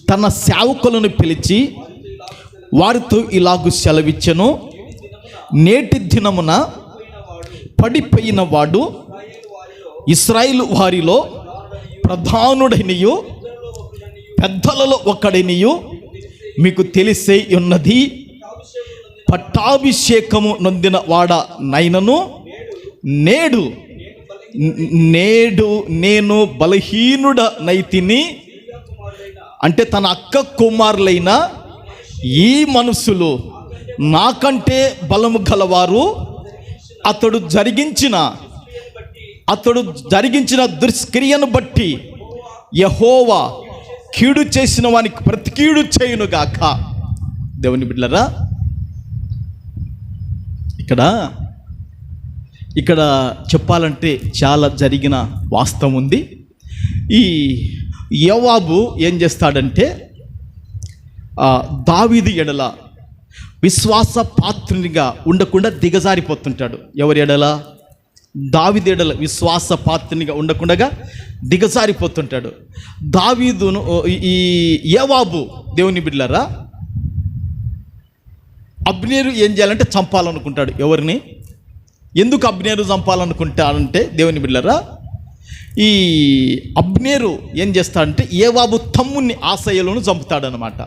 తన సేవకులను పిలిచి వారితో ఇలాగు సెలవిచ్చెను, నేటి దినమున పడిపోయిన వాడు ఇశ్రాయేలు వారిలో ప్రధానుడనియు పెద్దలలో ఒకడనియు మీకు తెలిసే ఉన్నది. పట్టాభిషేకము నొందిన వాడ నైనను నేడు నేను బలహీనుడనైతిని. అంటే తన అక్క కుమారులైన ఈ మనుషులు నాకంటే బలము గలవారు, అతడు జరిగించిన దుష్క్రియను బట్టి యెహోవా కీడు చేసిన వానికి ప్రతి కీడు చేయునుగాక. దేవుని బిడ్డలారా, ఇక్కడ చెప్పాలంటే చాలా జరిగిన వాస్తవం ఉంది. ఈ యోవాబు ఏం చేస్తాడంటే దావీదు ఎడల విశ్వాస పాత్రునిగా ఉండకుండా దిగజారిపోతుంటాడు. ఎవరి ఎడల? దావీదు ఎడల విశ్వాస పాత్రునిగా ఉండకుండా దిగజారిపోతుంటాడు. దావీదును ఈ యోవాబు దేవుని బిడ్డలారా అబ్నేరు ఏం చేయాలంటే చంపాలనుకుంటాడు. ఎవరిని? ఎందుకు అబ్నేరు చంపాలనుకుంటాడంటే దేవుని బిడ్డలారా, ఈ అబ్నేరు ఏం చేస్తాడంటే యోవాబు తమ్ముని ఆశయలను చంపుతాడనమాట.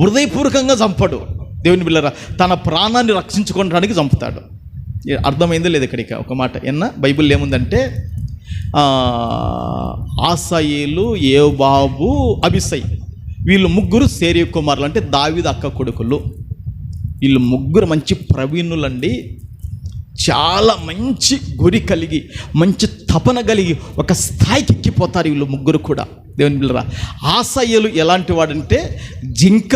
హృదయపూర్వకంగా చంపడు. దేవుని బిడ్డలారా, తన ప్రాణాన్ని రక్షించుకోవడానికి చంపుతాడు. అర్థమైందో లేదు? ఇక్కడికి ఒక మాట బైబిల్లో ఏముందంటే ఆసాయేలు, యోవాబు, అబీసై వీళ్ళు ముగ్గురు సేరియు కుమారులు, అంటే దావీదు అక్క కొడుకులు. వీళ్ళు ముగ్గురు మంచి ప్రవీణులండి. చాలా మంచి గురి కలిగి, మంచి తపన కలిగి ఒక స్థాయికి ఎక్కిపోతారు వీళ్ళు ముగ్గురు కూడా. దేవుని బిడ్డలారా, ఆసాయేలు ఎలాంటి వాడంటే జింక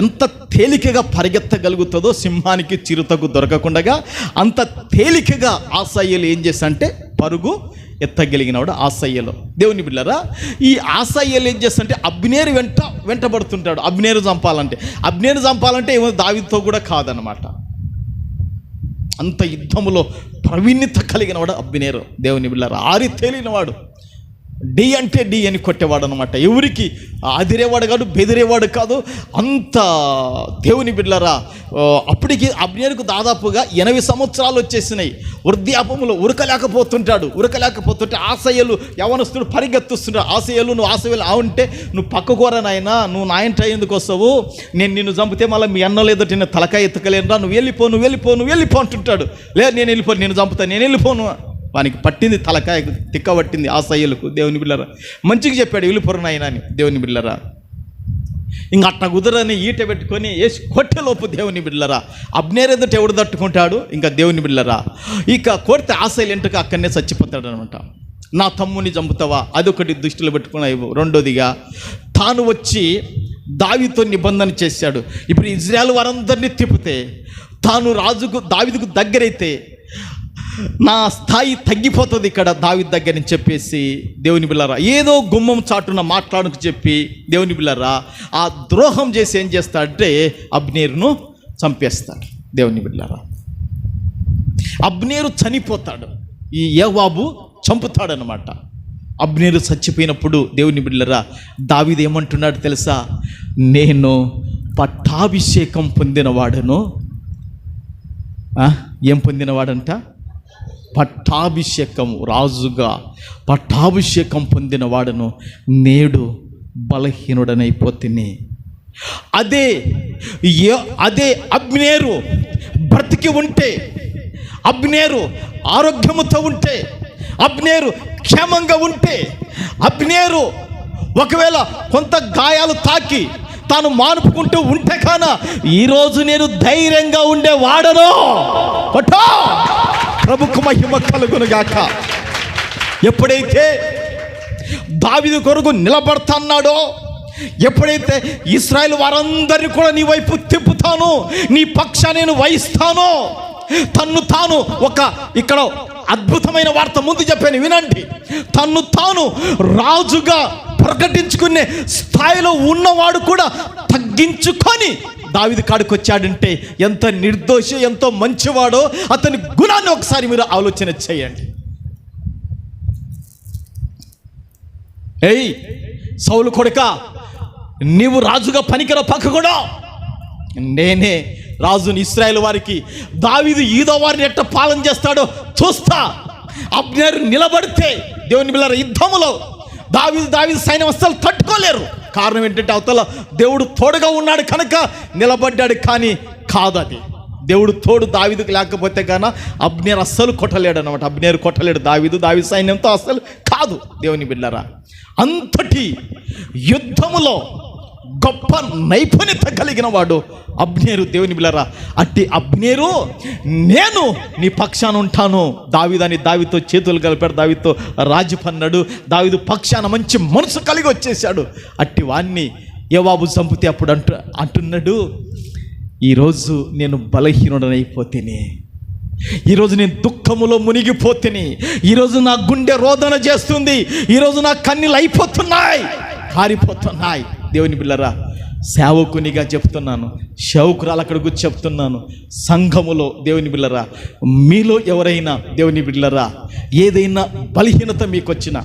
ఎంత తేలికగా పరిగెత్తగలుగుతుందో సింహానికి చిరుతకు దొరకకుండా అంత తేలికగా ఆసాయేలు ఏం చేస్తాడంటే పరుగు ఎత్తగలిగినవాడు ఆసాయేలు. దేవుని బిడ్డలారా, ఈ ఆసాయేలు ఏం చేస్తాడంటే అబ్నేరు వెంటబడుతుంటాడు. అబ్నేరు చంపాలంటే ఏమో దావీదుతో కూడా కాదనమాట. అంత యుద్ధములో ప్రవీణ్యత కలిగినవాడు అబ్నేరు. దేవుని బిడ్డలారా, ఆరి తేలినవాడు. డి అంటే డి అని కొట్టేవాడు అనమాట. ఎవరికి ఆదిరేవాడు కాదు, బెదిరేవాడు కాదు. అంత దేవుని బిడ్డలారా, అప్పటికి అబ్నేరుకు దాదాపుగా 80 సంవత్సరాలు వచ్చేసినాయి. వృద్ధాపములో ఉరకలేకపోతుంటే ఆశయాలు యవనస్తుడు పరిగెత్తుస్తున్నాడు. నువ్వు ఆశయాలు ఉంటే నువ్వు పక్కకూర నాయనా, నువ్వు నా ఇంట ఎందుకు వస్తావు, నేను నిన్ను చంపితే మళ్ళీ మీ అన్న లేదో నేను తలకాయ ఎత్తకలేనురా, నువ్వు వెళ్ళిపో అంటుంటాడు. లేదు, నేను చంపుతాను, నేను వెళ్ళిపోను. వానికి పట్టింది తలకాయ తిక్క పట్టింది ఆశయాలకు. దేవుని బిడ్డలారా, మంచిగా చెప్పాడు వెళ్ళిపోరు నాయనా అని. దేవుని బిడ్డలారా, ఇంక అట్ట కుదరని ఈట పెట్టుకొని వేసి కొట్టేలోపు దేవుని బిడ్డలారా అబ్నేరు ఎదుట ఎవడు తట్టుకుంటాడు? ఇంకా దేవుని బిడ్డలారా, ఇక కొడితే ఆశలు ఎంటక అక్కడనే చచ్చిపోతాడు అనమాట. నా తమ్ముని చంపుతావా, అదొకటి దృష్టిలో పెట్టుకుని. రెండోదిగా తాను వచ్చి దావీదుతో నిబంధన చేశాడు. ఇప్పుడు ఇజ్రాయేల్ వారందరినీ తిప్పితే తాను దావీదుకు దగ్గరైతే నా స్థాయి తగ్గిపోతుంది ఇక్కడ దావీదు దగ్గర అని చెప్పేసి దేవుని బిళ్ళరా ఏదో గుమ్మం చాటున మాట్లాడుకు చెప్పి దేవుని బిళ్ళరా ఆ ద్రోహం చేసి ఏం చేస్తాడంటే అబ్నేరును చంపేస్తాడు. దేవుని బిళ్ళరా అబ్నేరు చనిపోతాడు, ఈ యోవాబు చంపుతాడనమాట. అబ్నేరు చచ్చిపోయినప్పుడు దేవుని బిడ్డలరా దావీదు ఏమంటున్నాడు తెలుసా? నేను పట్టాభిషేకం పొందినవాడను. ఏం పొందినవాడంట? పట్టాభిషేకం, రాజుగా పట్టాభిషేకం పొందినవాడను, నేడు బలహీనుడనైపోతిని. అదే అబ్నేరు బ్రతికి ఉంటే, అబ్నేరు ఆరోగ్యముతో ఉంటే, అబ్నేరు క్షేమంగా ఉంటే, అబ్నేరు ఒకవేళ కొంత గాయాలు తాకి తాను మానుపుకుంటూ ఉంటే కాన ఈరోజు నేను ధైర్యంగా ఉండే వాడను. ప్రభుకు మహిమ కలుగునుగాక. ఎప్పుడైతే దావీదు కొరకు నిలబడతాన్నాడో, ఎప్పుడైతే ఇశ్రాయేలు వారందరినీ కూడా నీ వైపు తిప్పుతాను, నీ పక్షాన్ని నేను వహిస్తాను, తన్ను తాను ఇక్కడ అద్భుతమైన వార్త ముందు చెప్పాను వినండి. తన్ను తాను రాజుగా ప్రకటించుకునే స్థాయిలో ఉన్నవాడు కూడా తగ్గించుకొని దావీదు కాడికి వచ్చాడంటే ఎంత నిర్దోషి, ఎంతో మంచివాడో అతని గుణాన్ని ఒకసారి మీరు ఆలోచన చేయండి. ఏయ్ సౌలు కొడుక, నీవు రాజుగా పనికిర పక్క కూడా, నేనే రాజుని ఇశ్రాయేలు వారికి. దావీదు ఈదో వారిని ఎట్ట పాలన చేస్తాడో చూస్తా. అబ్నేరు నిలబడితే దేవుని బిళ్ళ యుద్ధములో దావీదు సైన్యం అస్సలు తట్టుకోలేరు. కారణం ఏంటంటే అవతల దేవుడు తోడుగా ఉన్నాడు కనుక నిలబడ్డాడు. కానీ కాదు, అది దేవుడు తోడు దావీదుకు లేకపోతే కానీ అబ్నేరు అస్సలు కొట్టలేడు అనమాట. అబ్నేరు కొట్టలేడు దావీదు సైన్యంతో అస్సలు కాదు. దేవుని బిడ్డలారా, అంతటి యుద్ధములో గొప్ప నైపుణ్యత కలిగిన వాడు అబ్నేరు. దేవుని బిడ్డలారా, అట్టి అబ్నేరు నేను నీ పక్షాన ఉంటాను. దావీదుతో చేతులు కలిపాడు, దావీదుతో రాజు పన్నాడు, దావీదు పక్షాన మంచి మనసు కలిగి వచ్చేసాడు. అట్టి వాణ్ణి యోవాబు చంపితే అప్పుడు అంటున్నాడు, ఈరోజు నేను బలహీనుడనైపోతేనే, ఈరోజు నేను దుఃఖములో మునిగిపోతేనే, ఈరోజు నా గుండె రోదన చేస్తుంది, ఈరోజు నా కన్నీళ్ళు అయిపోతున్నాయి, కారిపోతున్నాయి. దేవుని బిళ్ళరా, సేవకునిగా చెప్తున్నాను, సేవకురాలు అక్కడ గురించి చెప్తున్నాను. సంఘములో దేవుని బిళ్ళరా, మీలో ఎవరైనా దేవుని బిళ్ళరా ఏదైనా బలహీనత మీకు వచ్చినా,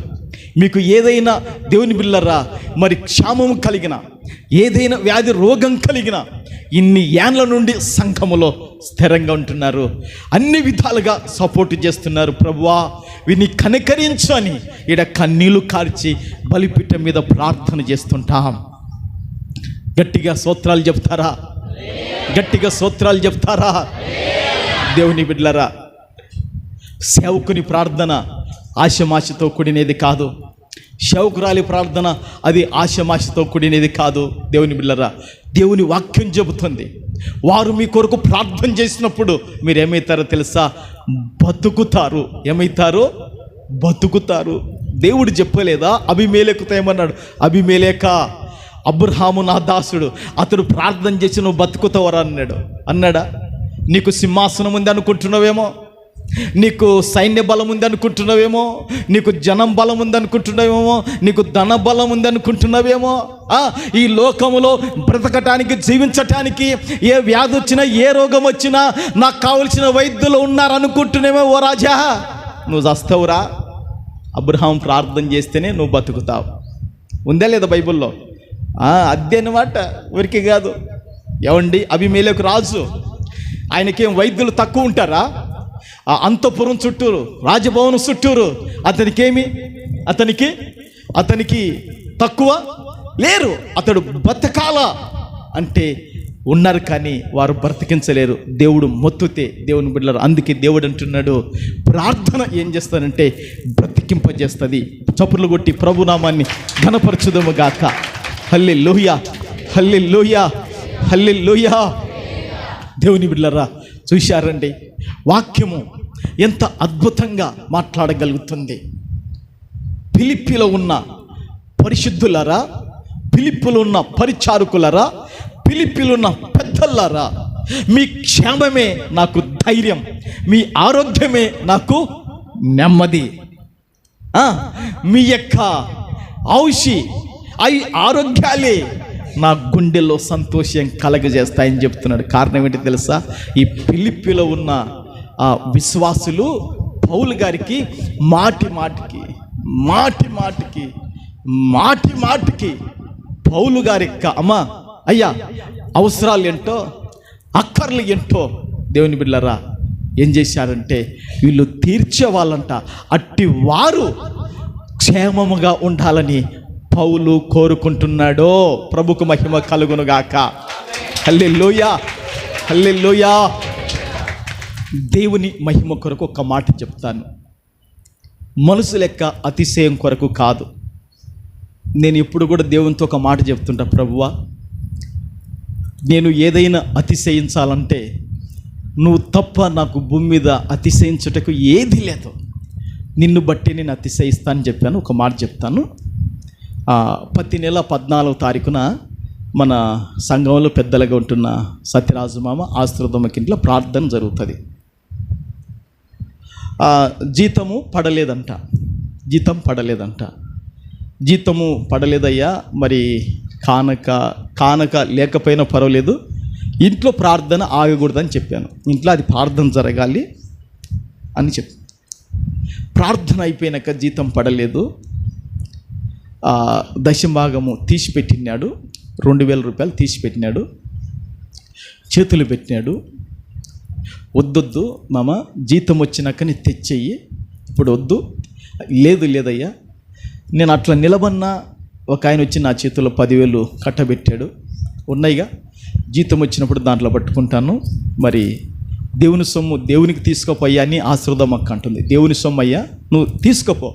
మీకు ఏదైనా దేవుని బిళ్ళరా మరి క్షామము కలిగిన, ఏదైనా వ్యాధి రోగం కలిగిన, ఇన్ని ఏండ్ల నుండి సంఘములో స్థిరంగా ఉంటున్నారు, అన్ని విధాలుగా సపోర్ట్ చేస్తున్నారు. ప్రభువా వీని కనికరించు అని ఈడ కన్నీళ్లు కార్చి బలిపీఠం మీద ప్రార్థన చేస్తుంటాం. గట్టిగా స్తోత్రాలు చెప్తారా? గట్టిగా స్తోత్రాలు చెప్తారా? దేవుని బిడ్డలారా, సేవకుని ప్రార్థన ఆశమాశతో కూడినది కాదు. సేవకురాలి ప్రార్థన అది ఆశమాశతో కూడినది కాదు. దేవుని బిడ్డలారా, దేవుని వాక్యం చెబుతుంది, వారు మీ కొరకు ప్రార్థన చేసినప్పుడు మీరు ఏమవుతారో తెలుసా? బతుకుతారు. ఏమవుతారు? బతుకుతారు. దేవుడు చెప్పలేదా? అబీమెలెకుతో ఏమన్నాడు? అబీమెలెక, అబ్రహాము నా దాసుడు, అతడు ప్రార్థన చేసి నువ్వు బతుకుతావరా అన్నాడా? నీకు సింహాసనం ఉంది అనుకుంటున్నావేమో, నీకు సైన్య బలం ఉంది అనుకుంటున్నావేమో, నీకు జనం బలం ఉంది అనుకుంటున్నావేమో, నీకు ధన బలం ఉంది అనుకుంటున్నావేమో. ఈ లోకములో బ్రతకటానికి, జీవించటానికి ఏ వ్యాధి వచ్చినా, ఏ రోగం వచ్చినా నాకు కావలసిన వైద్యులు ఉన్నారు అనుకుంటున్నావే. ఓ రాజా, నువ్వు చస్తావురా. అబ్రహాం ప్రార్థన చేస్తేనే నువ్వు బతుకుతావు. ఉందా లేదా బైబిల్లో? అదే అనమాట, ఊరికి కాదు. ఏమండి, అబీమెలెకు రాజు, ఆయనకేం వైద్యులు తక్కువ ఉంటారా? అంతఃపురం చుట్టూరు, రాజభవనం చుట్టూరు అతనికి తక్కువ లేరు. అతడు బతకాల అంటే ఉన్నారు, కానీ వారు బ్రతికించలేరు. దేవుడు మొత్తుతే దేవుని బిడ్డలారా, అందుకే దేవుడు అంటున్నాడు, ప్రార్థన ఏం చేస్తానంటే బ్రతికింపజేస్తుంది. చప్పుర్లు కొట్టి ప్రభునామాన్ని ఘనపరచుదము గాక. హల్లెలూయా, హల్లెలూయా, హల్లెలూయా. దేవుని బిడ్డలారా, చూశారండి వాక్యము ఎంత అద్భుతంగా మాట్లాడగలుగుతుంది. ఫిలిప్పీలో ఉన్న పరిశుద్ధులారా, ఫిలిప్పీలో ఉన్న పరిచారకులారా, ఫిలిప్పీలో ఉన్న పెద్దలారా, మీ క్షేమమే నాకు ధైర్యం, మీ ఆరోగ్యమే నాకు నెమ్మది. మీ యొక్క ఆరోగ్యాలే నా గుండెల్లో సంతోషం కలగజేస్తాయని చెప్తున్నాడు. కారణం ఏంటి తెలుసా? ఈ ఫిలిప్పీలో ఉన్న ఆ విశ్వాసులు పౌలు గారికి మాటి మాటికి పౌలు గారి అమ్మా అయ్యా అవసరాలు ఏంటో అక్కర్లు ఏంటో దేవుని బిడ్డలారా ఏం చేశారంటే వీళ్ళు తీర్చేవాళ్ళంట. అట్టి వారు క్షేమముగా ఉండాలని పౌలు కోరుకుంటున్నాడో. ప్రభుకు మహిమ కలుగునుగాక. హల్లెలూయా, హల్లెలూయా. దేవుని మహిమ కొరకు ఒక మాట చెప్తాను. మనసు లెక్క అతిశయం కొరకు కాదు. నేను ఎప్పుడు కూడా దేవునితో ఒక మాట చెప్తుంటా, ప్రభువా నేను ఏదైనా అతిశయించాలంటే నువ్వు తప్ప నాకు భూమి మీద అతిశయించుటకు ఏది లేదు, నిన్ను బట్టి నేను అతిశయిస్తానని చెప్పాను. ఒక మాట చెప్తాను. ప్రతి నెల 14వ తారీఖున మన సంఘంలో పెద్దలుగా ఉంటున్న సత్యరాజు మామ ఆశ్రదమ్మకి ఇంట్లో ప్రార్థన జరుగుతుంది. జీతము పడలేదయ్యా, మరి కానక లేకపోయినా పర్వాలేదు, ఇంట్లో ప్రార్థన ఆగకూడదని చెప్పాను. ఇంట్లో అది ప్రార్థన జరగాలి అని చెప్పి ప్రార్థన అయిపోయినాక జీతం పడలేదు. దశభాగము తీసిపెట్టినాడు, 2000 రూపాయలు తీసిపెట్టినాడు, చేతులు పెట్టినాడు. వద్దొద్దు మామ, జీతం వచ్చినాక నీ తెచ్చేయి, ఇప్పుడు వద్దు. లేదయ్యా, నేను అట్లా నిలబన్నా ఒక ఆయన వచ్చి నా చేతుల్లో 10,000 కట్టబెట్టాడు, ఉన్నాయిగా, జీతం వచ్చినప్పుడు దాంట్లో పట్టుకుంటాను. మరి దేవుని సొమ్ము దేవునికి తీసుకోపోయా అని ఆశ్రదమ్మక్క అంటుంది. దేవుని సొమ్ము అయ్యా నువ్వు తీసుకోపో,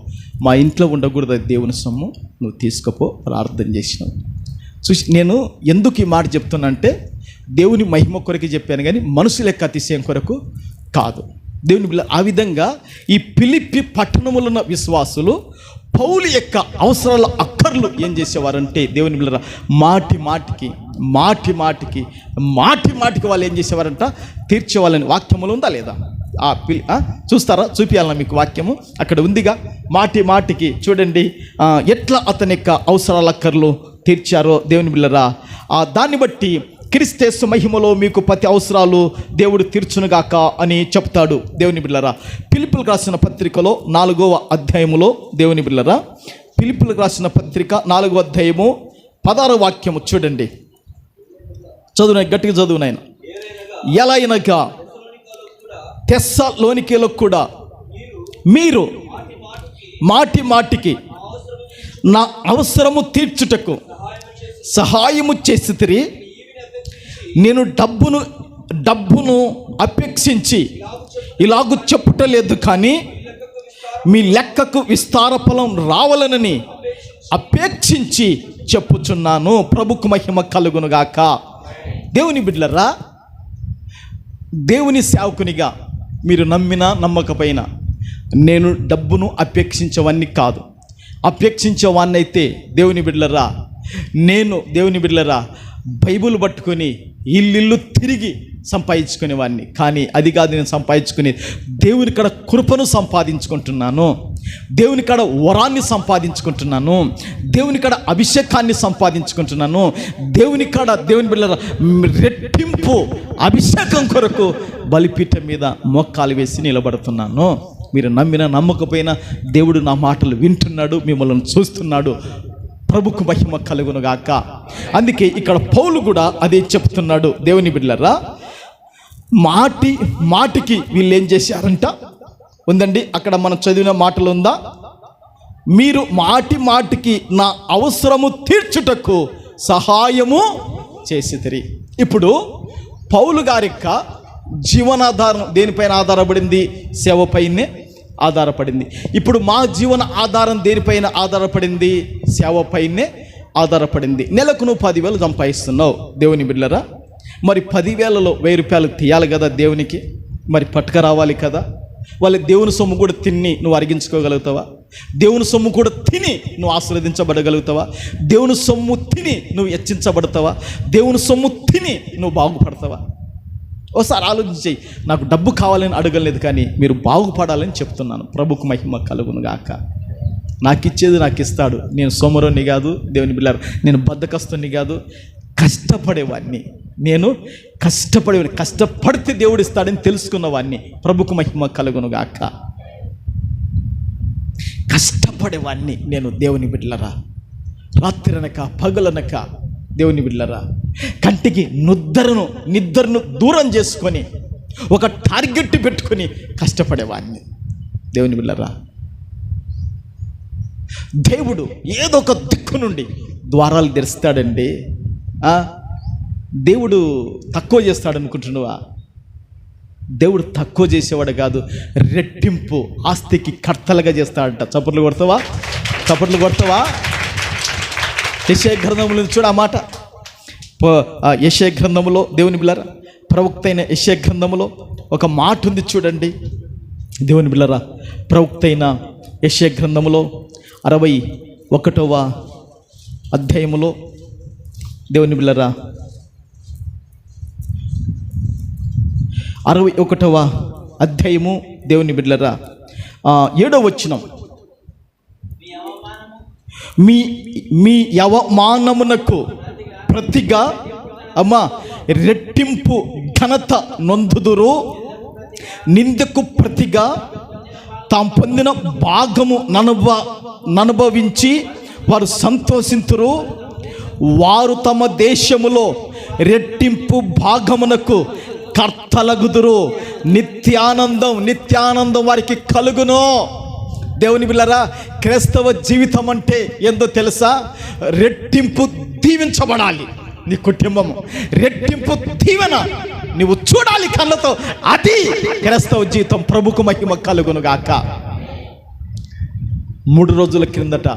మా ఇంట్లో ఉండకూడదు దేవుని సొమ్ము, నువ్వు తీసుకోపో, ప్రార్థన చేసినావు. చూసి నేను ఎందుకు ఈ మాట చెప్తున్నా అంటే దేవుని మహిమ కొరకు చెప్పాను కానీ మనసు లెక్క అతిశయం కొరకు కాదు. దేవుని బిడ్డ ఆ విధంగా ఈ ఫిలిప్పి పట్టణములో ఉన్న విశ్వాసులు పౌలు యొక్క అవసరాల అక్కర్లు ఏం చేసేవారంటే దేవుని బిడ్డ మాటికి వాళ్ళు ఏం చేసేవారంట తీర్చేవాళ్ళని వాక్యములు ఉందా లేదా? చూస్తారా? చూపించాలన్నా మీకు వాక్యము అక్కడ ఉందిగా. మాటికి చూడండి ఎట్లా అతని యొక్క అవసరాల అక్కర్లు తీర్చారో దేవుని బిడ్డరా. దాన్ని బట్టి క్రీస్తు మహిమలో మీకు ప్రతి అవసరాలు దేవుడు తీర్చునుగాక అని చెప్తాడు. దేవుని బిడ్డలారా, ఫిలిప్పీలకు రాసిన పత్రికలో 4వ అధ్యాయములో దేవుని బిడ్డలారా, ఫిలిప్పీలకు రాసిన పత్రిక 4వ అధ్యాయము 16వ వాక్యము చూడండి. గట్టిగా చదువు నాయన. ఎలా అయినగా తెస్సలోనికీలో కూడా మీరు మాటికి నా అవసరము తీర్చుటకు సహాయము చేసితిరి. నేను డబ్బును అపేక్షించి ఇలాగూ చెప్పుటలేదు, కానీ మీ లెక్కకు విస్తార ఫలం రావాలనని అపేక్షించి చెప్పుచున్నాను. ప్రభుకు మహిమ కలుగునుగాక. దేవుని బిడ్డలారా, దేవుని సేవకునిగా మీరు నమ్మినా నమ్మకపోయినా నేను డబ్బును అపేక్షించేవాన్ని కాదు. అపేక్షించేవాన్ని అయితే దేవుని బిడ్డలారా బైబుల్ పట్టుకొని ఇల్లు తిరిగి సంపాదించుకునేవాడిని. కానీ అది కాదు నేను సంపాదించుకుని దేవుని కాడ కృపను సంపాదించుకుంటున్నాను, దేవుని కాడ వరాన్ని సంపాదించుకుంటున్నాను, దేవుని కాడ అభిషేకాన్ని సంపాదించుకుంటున్నాను, దేవుని బిడ్డల రెట్టింపు అభిషేకం కొరకు బలిపీఠం మీద మోకాలు వేసి నిలబడుతున్నాను. మీరు నమ్మినా నమ్మకపోయినా దేవుడు నా మాటలు వింటున్నాడు, మిమ్మల్ని చూస్తున్నాడు. ప్రభుకు మహిమ కలుగునుగాక. అందుకే ఇక్కడ పౌలు కూడా అదే చెప్తున్నాడు. దేవుని బిడ్డలారా, మాటికి వీళ్ళు ఏం చేశారంట ఉందండి. అక్కడ మనం చదివిన మాటలు ఉందా? మీరు మాటికి నా అవసరము తీర్చుటకు సహాయము చేసితిరి. ఇప్పుడు పౌలు గారి యొక్క జీవనాధారం దేనిపైన ఆధారపడింది? సేవపైనే ఆధారపడింది. ఇప్పుడు మా జీవన ఆధారం దేనిపైన ఆధారపడింది? సేవపైనే ఆధారపడింది. నెలకు నువ్వు 10,000 సంపాదిస్తున్నావు దేవుని బిడ్డలారా. మరి 10,000లో 1,000 రూపాయలు తీయాలి కదా దేవునికి, మరి పట్టుక రావాలి కదా. వాళ్ళ దేవుని సొమ్ము కూడా తిని నువ్వు అరిగించుకోగలుగుతావా? దేవుని సొమ్ము కూడా తిని నువ్వు ఆశీర్వదించబడగలుగుతావా? దేవుని సొమ్ము తిని నువ్వు హెచ్చించబడతావా? దేవుని సొమ్ము తిని నువ్వు బాగుపడతావా? ఓసారి ఆలోచించి, నాకు డబ్బు కావాలని అడగలేదు, కానీ మీరు బాగుపడాలని చెప్తున్నాను. ప్రభుకు మహిమ కలుగును గాక. నాకు ఇచ్చేది నాకు ఇస్తాడు. నేను సోమరోని కాదు దేవుని బిడ్డలారా, నేను బద్ధకస్తుని కాదు, కష్టపడేవాడిని. నేను కష్టపడితే దేవుడు ఇస్తాడని తెలుసుకున్నవాడిని. ప్రభుకు మహిమ కలుగును గాక. కష్టపడేవాడిని నేను దేవుని బిడ్డలారా, రాత్రనక పగలనక దేవుని బిడ్డలారా, కంటికి నిద్రను దూరం చేసుకొని ఒక టార్గెట్ పెట్టుకొని కష్టపడేవాడిని దేవుని బిడ్డలారా. దేవుడు ఏదో ఒక దిక్కు నుండి ద్వారాలు తెరుస్తాడండి. దేవుడు తక్కువ చేస్తాడు అనుకుంటున్నావా? దేవుడు తక్కువ చేసేవాడు కాదు, రెట్టింపు ఆస్తికి కర్తలుగా చేస్తాడట. చప్పట్లు కొడతావా? యెషయా గ్రంథంలో చూడ ఆ మాట. యెషయా గ్రంథంలో దేవుని బిడ్డలారా, ప్రవక్త అయిన యెషయా గ్రంథంలో ఒక మాట ఉంది చూడండి దేవుని బిడ్డలారా. ప్రవక్త అయిన యెషయా గ్రంథంలో 61వ అధ్యాయములో దేవుని బిడ్డలారా, 61వ అధ్యాయము దేవుని బిడ్డలారా, 7వ వచనం. మీ అవమానమునకు ప్రతిగా రెట్టింపు ఘనత నొందుదురు, నిందకు ప్రతిగా తాము పొందిన భాగము ననుభవించి వారు సంతోషింతురు. వారు తమ దేశములో రెట్టింపు భాగమునకు కర్తలగుదురు. నిత్యానందం వారికి కలుగును. దేవుని బిడ్డలారా, క్రైస్తవ జీవితం అంటే ఏందో తెలుసా? రెట్టింపు దీవించబడాలి. నీ కుటుంబము రెట్టింపు దీవెన నువ్వు చూడాలి కళ్ళతో. అది క్రైస్తవ జీవితం. ప్రభుకు మహిమ కలుగును గాక. 3 రోజుల క్రిందట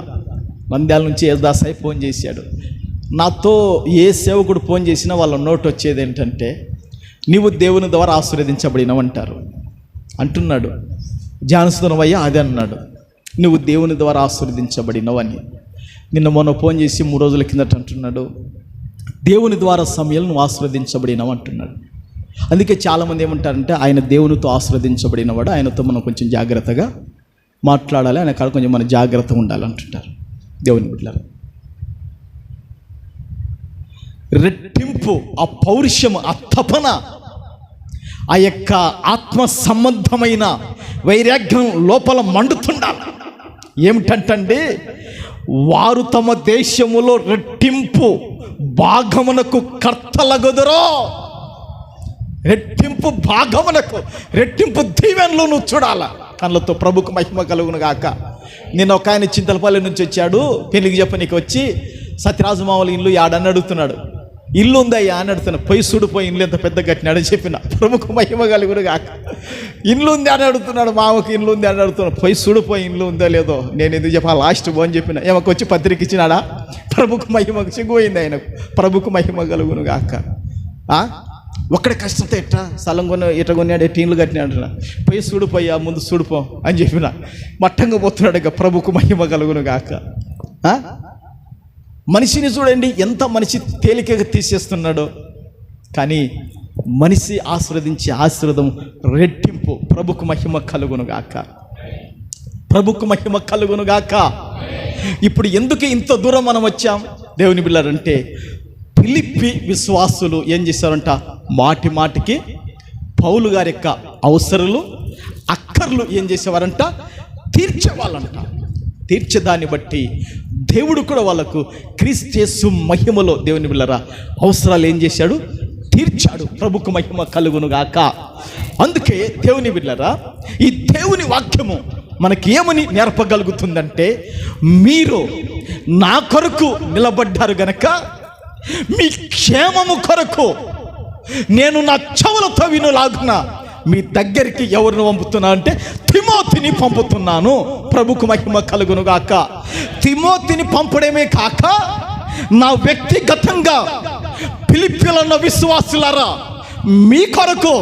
నంద్యాల నుంచి యేసుదాసాయి ఫోన్ చేశాడు. నాతో ఏ సేవకుడు ఫోన్ చేసినా వాళ్ళ నోట్ వచ్చేది ఏంటంటే, నీవు దేవుని ద్వారా ఆశీర్వదించబడినవంటారు అంటున్నాడు. జానసుదనవయ్యా అదే అన్నాడు, నువ్వు దేవుని ద్వారా ఆశీర్వదించబడినవని. మొన్న ఫోన్ చేసి 3 రోజుల కిందట అంటున్నాడు, దేవుని ద్వారా సమయాలు నువ్వు ఆశీర్వదించబడినవు అంటున్నాడు. అందుకే చాలామంది ఏమంటారంటే, ఆయన దేవునితో ఆశీర్వదించబడినవాడు, ఆయనతో మనం కొంచెం జాగ్రత్తగా మాట్లాడాలి, ఆయన కాడ కొంచెం మనం జాగ్రత్తగా ఉండాలి అంటుంటారు. దేవుని బిడ్డలారా, రెట్టింపు, ఆ పౌరుషము, ఆ తపన, ఆ యొక్క ఆత్మ సంబంధమైన వైరాగ్యం లోపల మండుతుండాలి. ఏమిటంటే, వారు తమ దేశములో రెట్టింపు భాగమునకు కర్తలగుదురు. రెట్టింపు భాగమునకు, రెట్టింపు దీవెనలు నువ్వు చూడాలా కళ్ళతో. ప్రభుకు మహిమ కలుగును గాక. నేను ఒక ఆయన చింతలపల్లి నుంచి వచ్చాడు, పెళ్లికి చెప్పనీకి వచ్చి సత్యరాజు మామూలు ఇల్లు యాడని అడుగుతున్నాడు. ఇల్లు ఉందయ్యా అని అడుగుతున్నా. పోయి చూడిపోయి ఇల్లు ఎంత పెద్ద కట్టినాడని చెప్పిన. ప్రభుకు మహిమ కలుగును గాక. ఇల్లు ఉంది అని అడుగుతున్నాడు, మామకు ఇల్లు ఉంది అని అడుగుతున్నాడు. పోయి చూడిపోయి ఇల్లు ఉందో లేదో నేను ఎందుకు చెప్పాలి, లాస్ట్ అని చెప్పిన. ఏమకు వచ్చి పత్రిక ఇచ్చినాడా? ప్రభుకు మహిమకు సిగ్గుపోయింది ఆయనకు. ప్రభుకు మహిమ కలుగును గాక. ఒక్కడే కష్టంతో ఎట్లా స్థలం ఇట్లా కొన్నాడు, టీన్లు కట్టినాడు. పోయి చూడిపోయా, ముందు చూడిపో అని చెప్పిన. మట్టంగా పోతున్నాడు ఇక. ప్రభుకు మహిమ కలుగును గాక. మనిషిని చూడండి ఎంత మనిషి తేలికగా తీసేస్తున్నాడో, కానీ మనిషి ఆశీర్వదించే ఆశీర్వాదం రెట్టింపు. ప్రభుకు మహిమ కలుగును గాక. ప్రభుకు మహిమ కలుగును గాక. ఇప్పుడు ఎందుకు ఇంత దూరం మనం వచ్చాం దేవుని బిడ్డలారంటే, ఫిలిప్పీ విశ్వాసులు ఏం చేశారంట, మాటి మాటికి పౌలు గారి యొక్క అవసరాలు అక్కర్లు ఏం చేసేవారంట, తీర్చేవాళ్ళంట. తీర్చేదాన్ని బట్టి దేవుడు కూడా వాళ్ళకు క్రీస్తు యేసు మహిమలో దేవుని బిడ్డలారా అవసరాలు ఏం చేశాడు, తీర్చాడు. ప్రభుకు మహిమ కలుగును గాక. అందుకే దేవుని బిడ్డలారా, ఈ దేవుని వాక్యము మనకి ఏమని నేర్పగలుగుతుందంటే, మీరు నా కొరకు నిలబడ్డారు గనక మీ క్షేమము కొరకు నేను నా చెవులతో వినులాగున మీ దగ్గరికి ఎవరిని పంపుతున్నా అంటే, తిమోతిని పంపుతున్నాను. ప్రభుకు మహిమ కలుగును గాక. తిమోతిని పంపడమే కాక, నా వ్యక్తిగతంగా ఫిలిప్పీలో ఉన్న విశ్వాసులారా, మీ కొరకు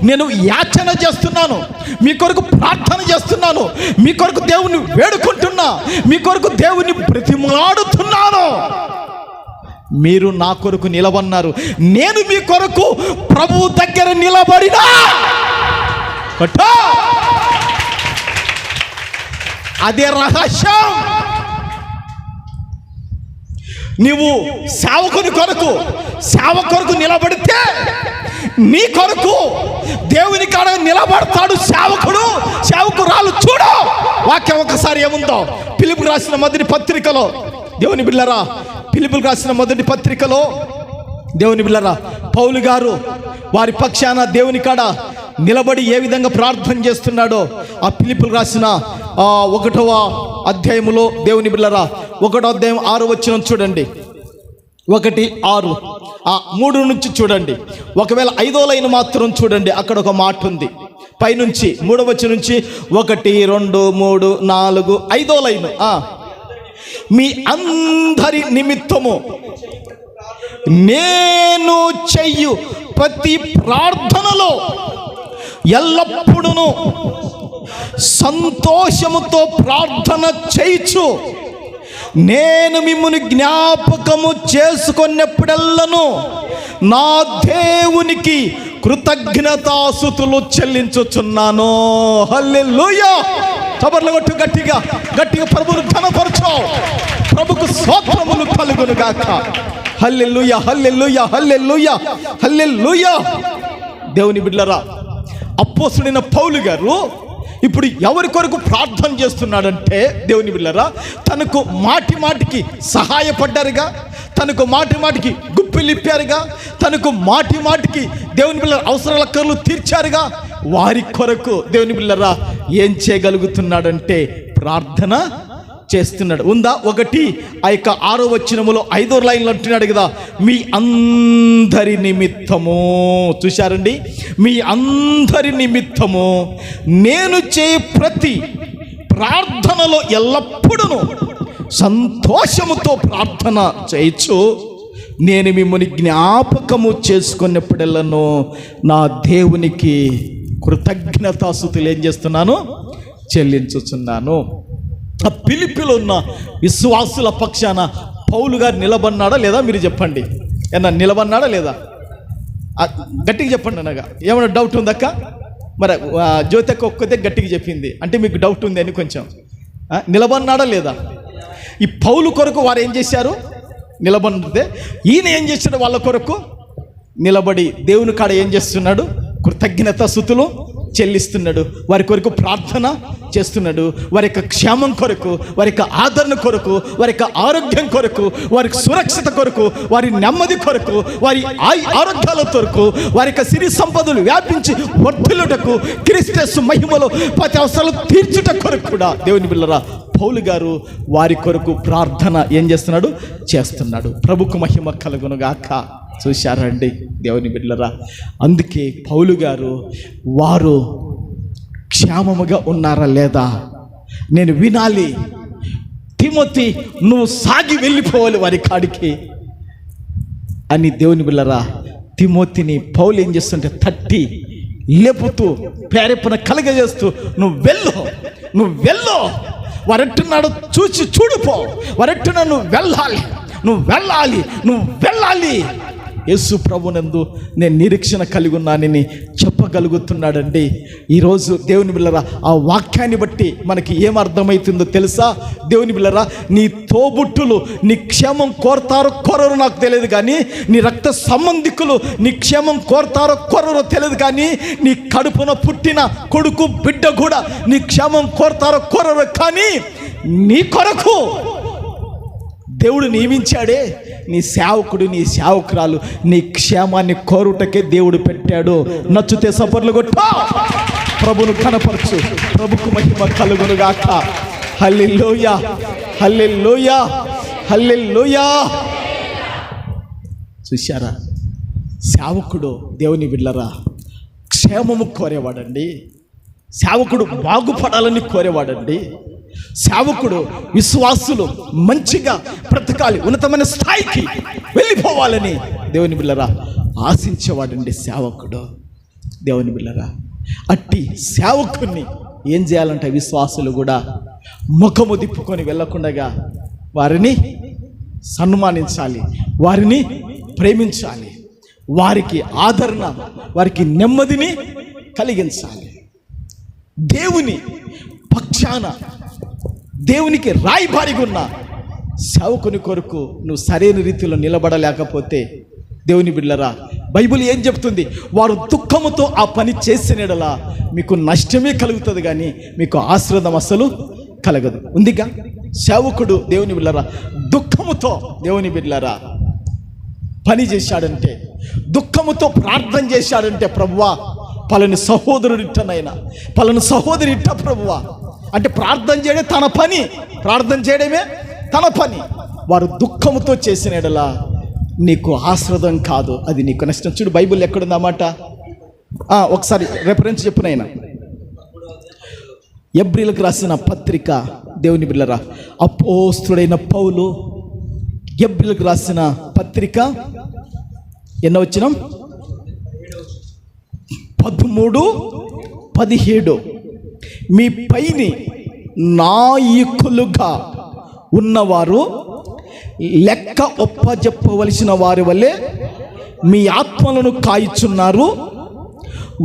నేను యాచన చేస్తున్నాను, మీ కొరకు ప్రార్థన చేస్తున్నాను, మీ కొరకు దేవుని వేడుకుంటున్నా, మీ కొరకు దేవుని బ్రతిమాడుతున్నాను. మీరు నా కొరకు నిలబడినారు, నేను మీ కొరకు ప్రభువు దగ్గర నిలబడినా. అదే రహస్యం. నీవు సేవకుని కొరకు నిలబడితే నీ కొరకు దేవుని కాడ నిలబడతాడు సేవకుడు, సేవకురాలు. చూడు వాక్యం ఒకసారి ఏముందో ఫిలిప్పుకు రాసిన మొదటి పత్రికలో. దేవుని బిడ్డలారా, ఫిలిప్పుకు రాసిన మొదటి పత్రికలో దేవుని బిడ్డలారా, పౌలు గారు వారి పక్షాన దేవుని కాడ నిలబడి ఏ విధంగా ప్రార్థన చేస్తున్నాడో ఆ ఫిలిప్పుకు రాసిన 1వ అధ్యాయములో దేవుని బిడ్డలారా 1వ అధ్యాయం 6వ వచనం చూడండి. 1:6 3 నుంచి చూడండి. ఒకవేళ 5వ లైన్ మాత్రం చూడండి, అక్కడ ఒక మాట ఉంది పైనుంచి 3వ వచనం నుంచి 1, 2, 3, 4, 5వ లైన్. మీ అందరి నిమిత్తము నేను చెయ్యు ప్రతి ప్రార్థనలో ఎల్లప్పుడూ సంతోషముతో ప్రార్థన చేయుచు నేను మిమ్ముని జ్ఞాపకము చేసుకున్నప్పుడెల్లను నా దేవునికి కృతజ్ఞతాస్తుతులు చెల్లించుచున్నాను. హల్లెలూయా. చప్పట్లు కొట్టు గట్టిగా ప్రభువును ఘనపరచు. ప్రభుకు స్తోత్రములు కలుగును గాక. హల్లెలూయా, హల్లెలూయా, హల్లెలూయా, హల్లెలూయా. దేవుని బిడ్డలారా, అపోస్తలుడైన పౌలు గారు ఇప్పుడు ఎవరి కొరకు ప్రార్థన చేస్తున్నాడంటే దేవుని బిడ్డలారా, తనకు మాటికి సహాయపడ్డారుగా, తనకు మాటికి గుప్పిలిప్పారుగా, తనకు మాటికి దేవుని బిడ్డల అవసరాల తీర్చారుగా. వారి కొరకు దేవుని బిడ్డలారా ఏం చేయగలుగుతున్నాడంటే ప్రార్థన చేస్తున్నాడు. ఉందా? 6వ వచనములో 5వ లైన్లో అంటున్నాడు కదా, మీ అందరి నిమిత్తము. చూశారండి, మీ అందరి నిమిత్తము నేను చేయ ప్రతి ప్రార్థనలో ఎల్లప్పుడూ సంతోషముతో ప్రార్థన చేయొచ్చు నేను మిమ్మల్ని జ్ఞాపకము చేసుకున్నప్పుడెల్లను నా దేవునికి కృతజ్ఞతాస్తుతులు ఏం చేస్తున్నాను? చెల్లించుచున్నాను. ఆ ఫిలిప్పీలో ఉన్న విశ్వాసుల పక్షాన పౌలు గారు నిలబడినాడా లేదా? మీరు చెప్పండి. ఏమన్నా నిలబడినాడా లేదా? గట్టిగా చెప్పండి. అనగా ఏమైనా డౌట్ ఉందక్క? మరి జ్యోతక్క ఒక్కతే గట్టిగా చెప్పింది అంటే మీకు డౌట్ ఉంది అని కొంచెం. నిలబడినాడా లేదా? ఈ పౌలు కొరకు వారు ఏం చేశారు? నిలబడితే ఈయన ఏం చేశాడు? వాళ్ళ కొరకు నిలబడి దేవుని కాడ ఏం చేస్తున్నాడు? కృతజ్ఞతాస్తుతులు చెల్లిస్తున్నాడు. వారి కొరకు ప్రార్థన చేస్తున్నాడు. వారి యొక్క క్షేమం కొరకు, వారి యొక్క ఆదరణ కొరకు, వారి యొక్క ఆరోగ్యం కొరకు, వారి సురక్షిత కొరకు, వారి నెమ్మది కొరకు, వారి ఆరోగ్యాల కొరకు, వారి యొక్క సిరి సంపదలు వ్యాపించి వర్ధిల్లుటకు, క్రీస్తు మహిమలో ప్రతి అవసరాలు తీర్చుట కొరకు కూడా దేవుని బిడ్డలారా పౌలు గారు వారి కొరకు ప్రార్థన ఏం చేస్తున్నాడు? చేస్తున్నాడు. ప్రభుకు మహిమ కలుగునుగాక. చూశారండి దేవుని బిడ్డలారా, అందుకే పౌలు గారు వారు క్షేమముగా ఉన్నారా లేదా నేను వినాలి. తిమోతి నువ్వు సాగి వెళ్ళిపోవాలి వారి కాడికి అని దేవుని బిడ్డలారా తిమోతిని పౌలు ఏం చేస్తుంటే తట్టి లేపుతూ ప్రేరేపణ కలగజేస్తూ నువ్వు వెళ్ళు వారెట్టున్నాడు చూసి చూడిపో, వారెట్టున్నాడు నువ్వు వెళ్ళాలి. యేసు ప్రభునందు నేను నిరీక్షణ కలిగి ఉన్నానని చెప్పగలుగుతున్నాడండి. ఈరోజు దేవుని బిడ్డలారా ఆ వాక్యాన్ని బట్టి మనకి ఏమర్థమవుతుందో తెలుసా? దేవుని బిడ్డలారా నీ తోబుట్టులు నీ క్షేమం కోరతారో కోరరో నాకు తెలియదు, కానీ నీ రక్త సంబంధికులు నీ క్షేమం కోరతారో కోరరో తెలియదు, కానీ నీ కడుపున పుట్టిన కొడుకు బిడ్డ కూడా నీ క్షేమం కోరతారో కోరరో, కానీ నీ కొరకు దేవుడు నియమించాడే నీ సేవకుడు నీ సేవకురాలు నీ క్షేమాన్ని కోరుటకే దేవుడు పెట్టాడు. నచ్చితే సపర్లు కొట్టు, ప్రభును కనపరచు. ప్రభుకు మహిమ కలుగునుగాక. హల్లెలూయా, హల్లెలూయా, హల్లెలూయా. చూశారా? సేవకుడు దేవుని బిడ్డలారా క్షేమము కోరేవాడండి. సేవకుడు బాగుపడాలని కోరేవాడండి. సేవకుడు విశ్వాసులు మంచిగా బ్రతకాలి, ఉన్నతమైన స్థాయికి వెళ్ళిపోవాలని దేవుని బిడ్డలారా ఆశించేవాడండి సేవకుడు. దేవుని బిడ్డలారా అట్టి సేవకుని ఏం చేయాలంటే విశ్వాసులు కూడా ముఖము దిప్పుకొని వెళ్ళకుండా వారిని సన్మానించాలి, వారిని ప్రేమించాలి, వారికి ఆదరణ, వారికి నెమ్మదిని కలిగించాలి. దేవుని పక్షాన దేవునికి రాయబారిగా ఉన్న సేవకుని కొరకు నువ్వు సరైన రీతిలో నిలబడలేకపోతే దేవుని బిడ్డలారా, బైబిల్ ఏం చెప్తుంది? వారు దుఃఖముతో ఆ పని చేసిన యెడల మీకు నష్టమే కలుగుతుంది, కానీ మీకు ఆశీర్వాదం అసలు కలగదు. ఉందిగా సేవకుడు దేవుని బిడ్డలారా దుఃఖముతో దేవుని బిడ్డలారా పని చేశాడంటే, దుఃఖముతో ప్రార్థన చేశాడంటే, ప్రభువా పలాని సహోదరుడిట్టనైనా పలాని సహోదరి ఇట్ట ప్రభువా అంటే ప్రార్థన చేయడమే తన పని, ప్రార్థన చేయడమే తన పని. వారు దుఃఖముతో చేసిన యెడల నీకు ఆశ్రదం కాదు, అది నీకు నష్టం. చూడు బైబిల్ ఎక్కడుందన్నమాట, ఒకసారి రెఫరెన్స్ చెప్పునైనా ఎబ్రీలకు రాసిన పత్రిక దేవుని బిడ్డలారా, అపోస్తుడైన పౌలు ఎబ్రీలకు రాసిన పత్రిక ఎన్నో వచనం 13-17 మీ పైని నాయకులుగా ఉన్నవారు లెక్క ఒప్పజెప్పవలసిన వారి వల్లే మీ ఆత్మలను కాయిచున్నారు.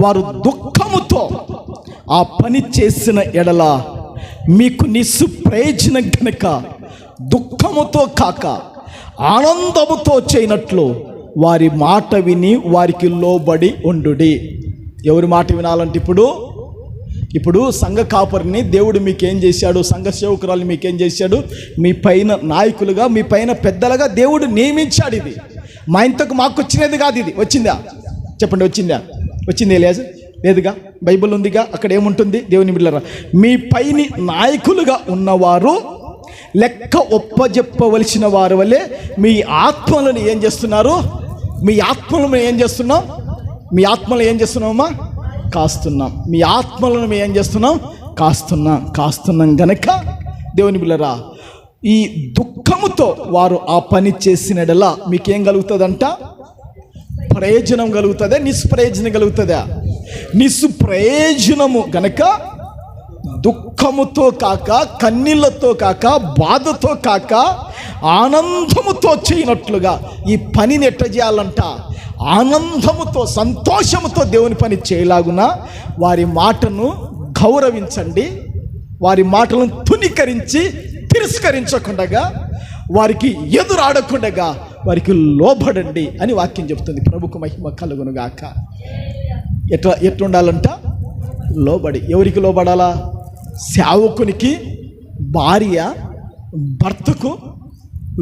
వారు దుఃఖముతో ఆ పని చేసిన ఎడల మీకు నిస్సుప్రయోజనం గనుక దుఃఖముతో కాక ఆనందముతో చేయనట్లు వారి మాట విని వారికి లోబడి ఉండుడి. ఎవరి మాట వినాలంటే ఇప్పుడు సంఘ కాపరిని దేవుడు మీకేం చేశాడు, సంఘ సేవకురాలు మీకేం చేశాడు, మీ పైన నాయకులుగా, మీ పైన పెద్దలుగా దేవుడు నియమించాడు. ఇది మా ఇంతకు మాకు వచ్చినది కాదు. ఇది వచ్చిందా చెప్పండి, వచ్చిందే లేదుగా, బైబిల్ ఉందిగా, అక్కడ ఏముంటుంది? దేవుని బిడ్డలారా మీ పైని నాయకులుగా ఉన్నవారు లెక్క ఒప్పజెప్పవలసిన వారి వల్లే మీ ఆత్మలను ఏం చేస్తున్నారు? మీ ఆత్మలను ఏం చేస్తున్నాం? మీ ఆత్మలు ఏం చేస్తున్నామమ్మా? కాస్తున్నాం. మీ ఆత్మలను మేము ఏం చేస్తున్నాం? కాస్తున్నాం గనక దేవుని బిడ్డలారా ఈ దుఃఖముతో వారు ఆ పని చేసినడలా మీకేం కలుగుతుందంట? ప్రయోజనం కలుగుతుందా? నిష్ప్రయోజనం కలుగుతుందా? నిష్ప్రయోజనము గనక దుఃఖముతో కాక, కన్నీళ్లతో కాక, బాధతో కాక ఆనందముతో చేయనట్లుగా ఈ పనిని ఎట్ట చేయాలంట? ఆనందముతో, సంతోషముతో దేవుని పని చేయలాగున వారి మాటను గౌరవించండి. వారి మాటలను తునీకరించి తిరస్కరించకుండా, వారికి ఎదురాడకుండా వారికి లోబడండి అని వాక్యం చెప్తుంది. ప్రభుకు మహిమ కలుగునుగాక. ఎట్లుండాలంట? లోబడి. ఎవరికి లోబడాలా? సేవకునికి భార్య భర్తకు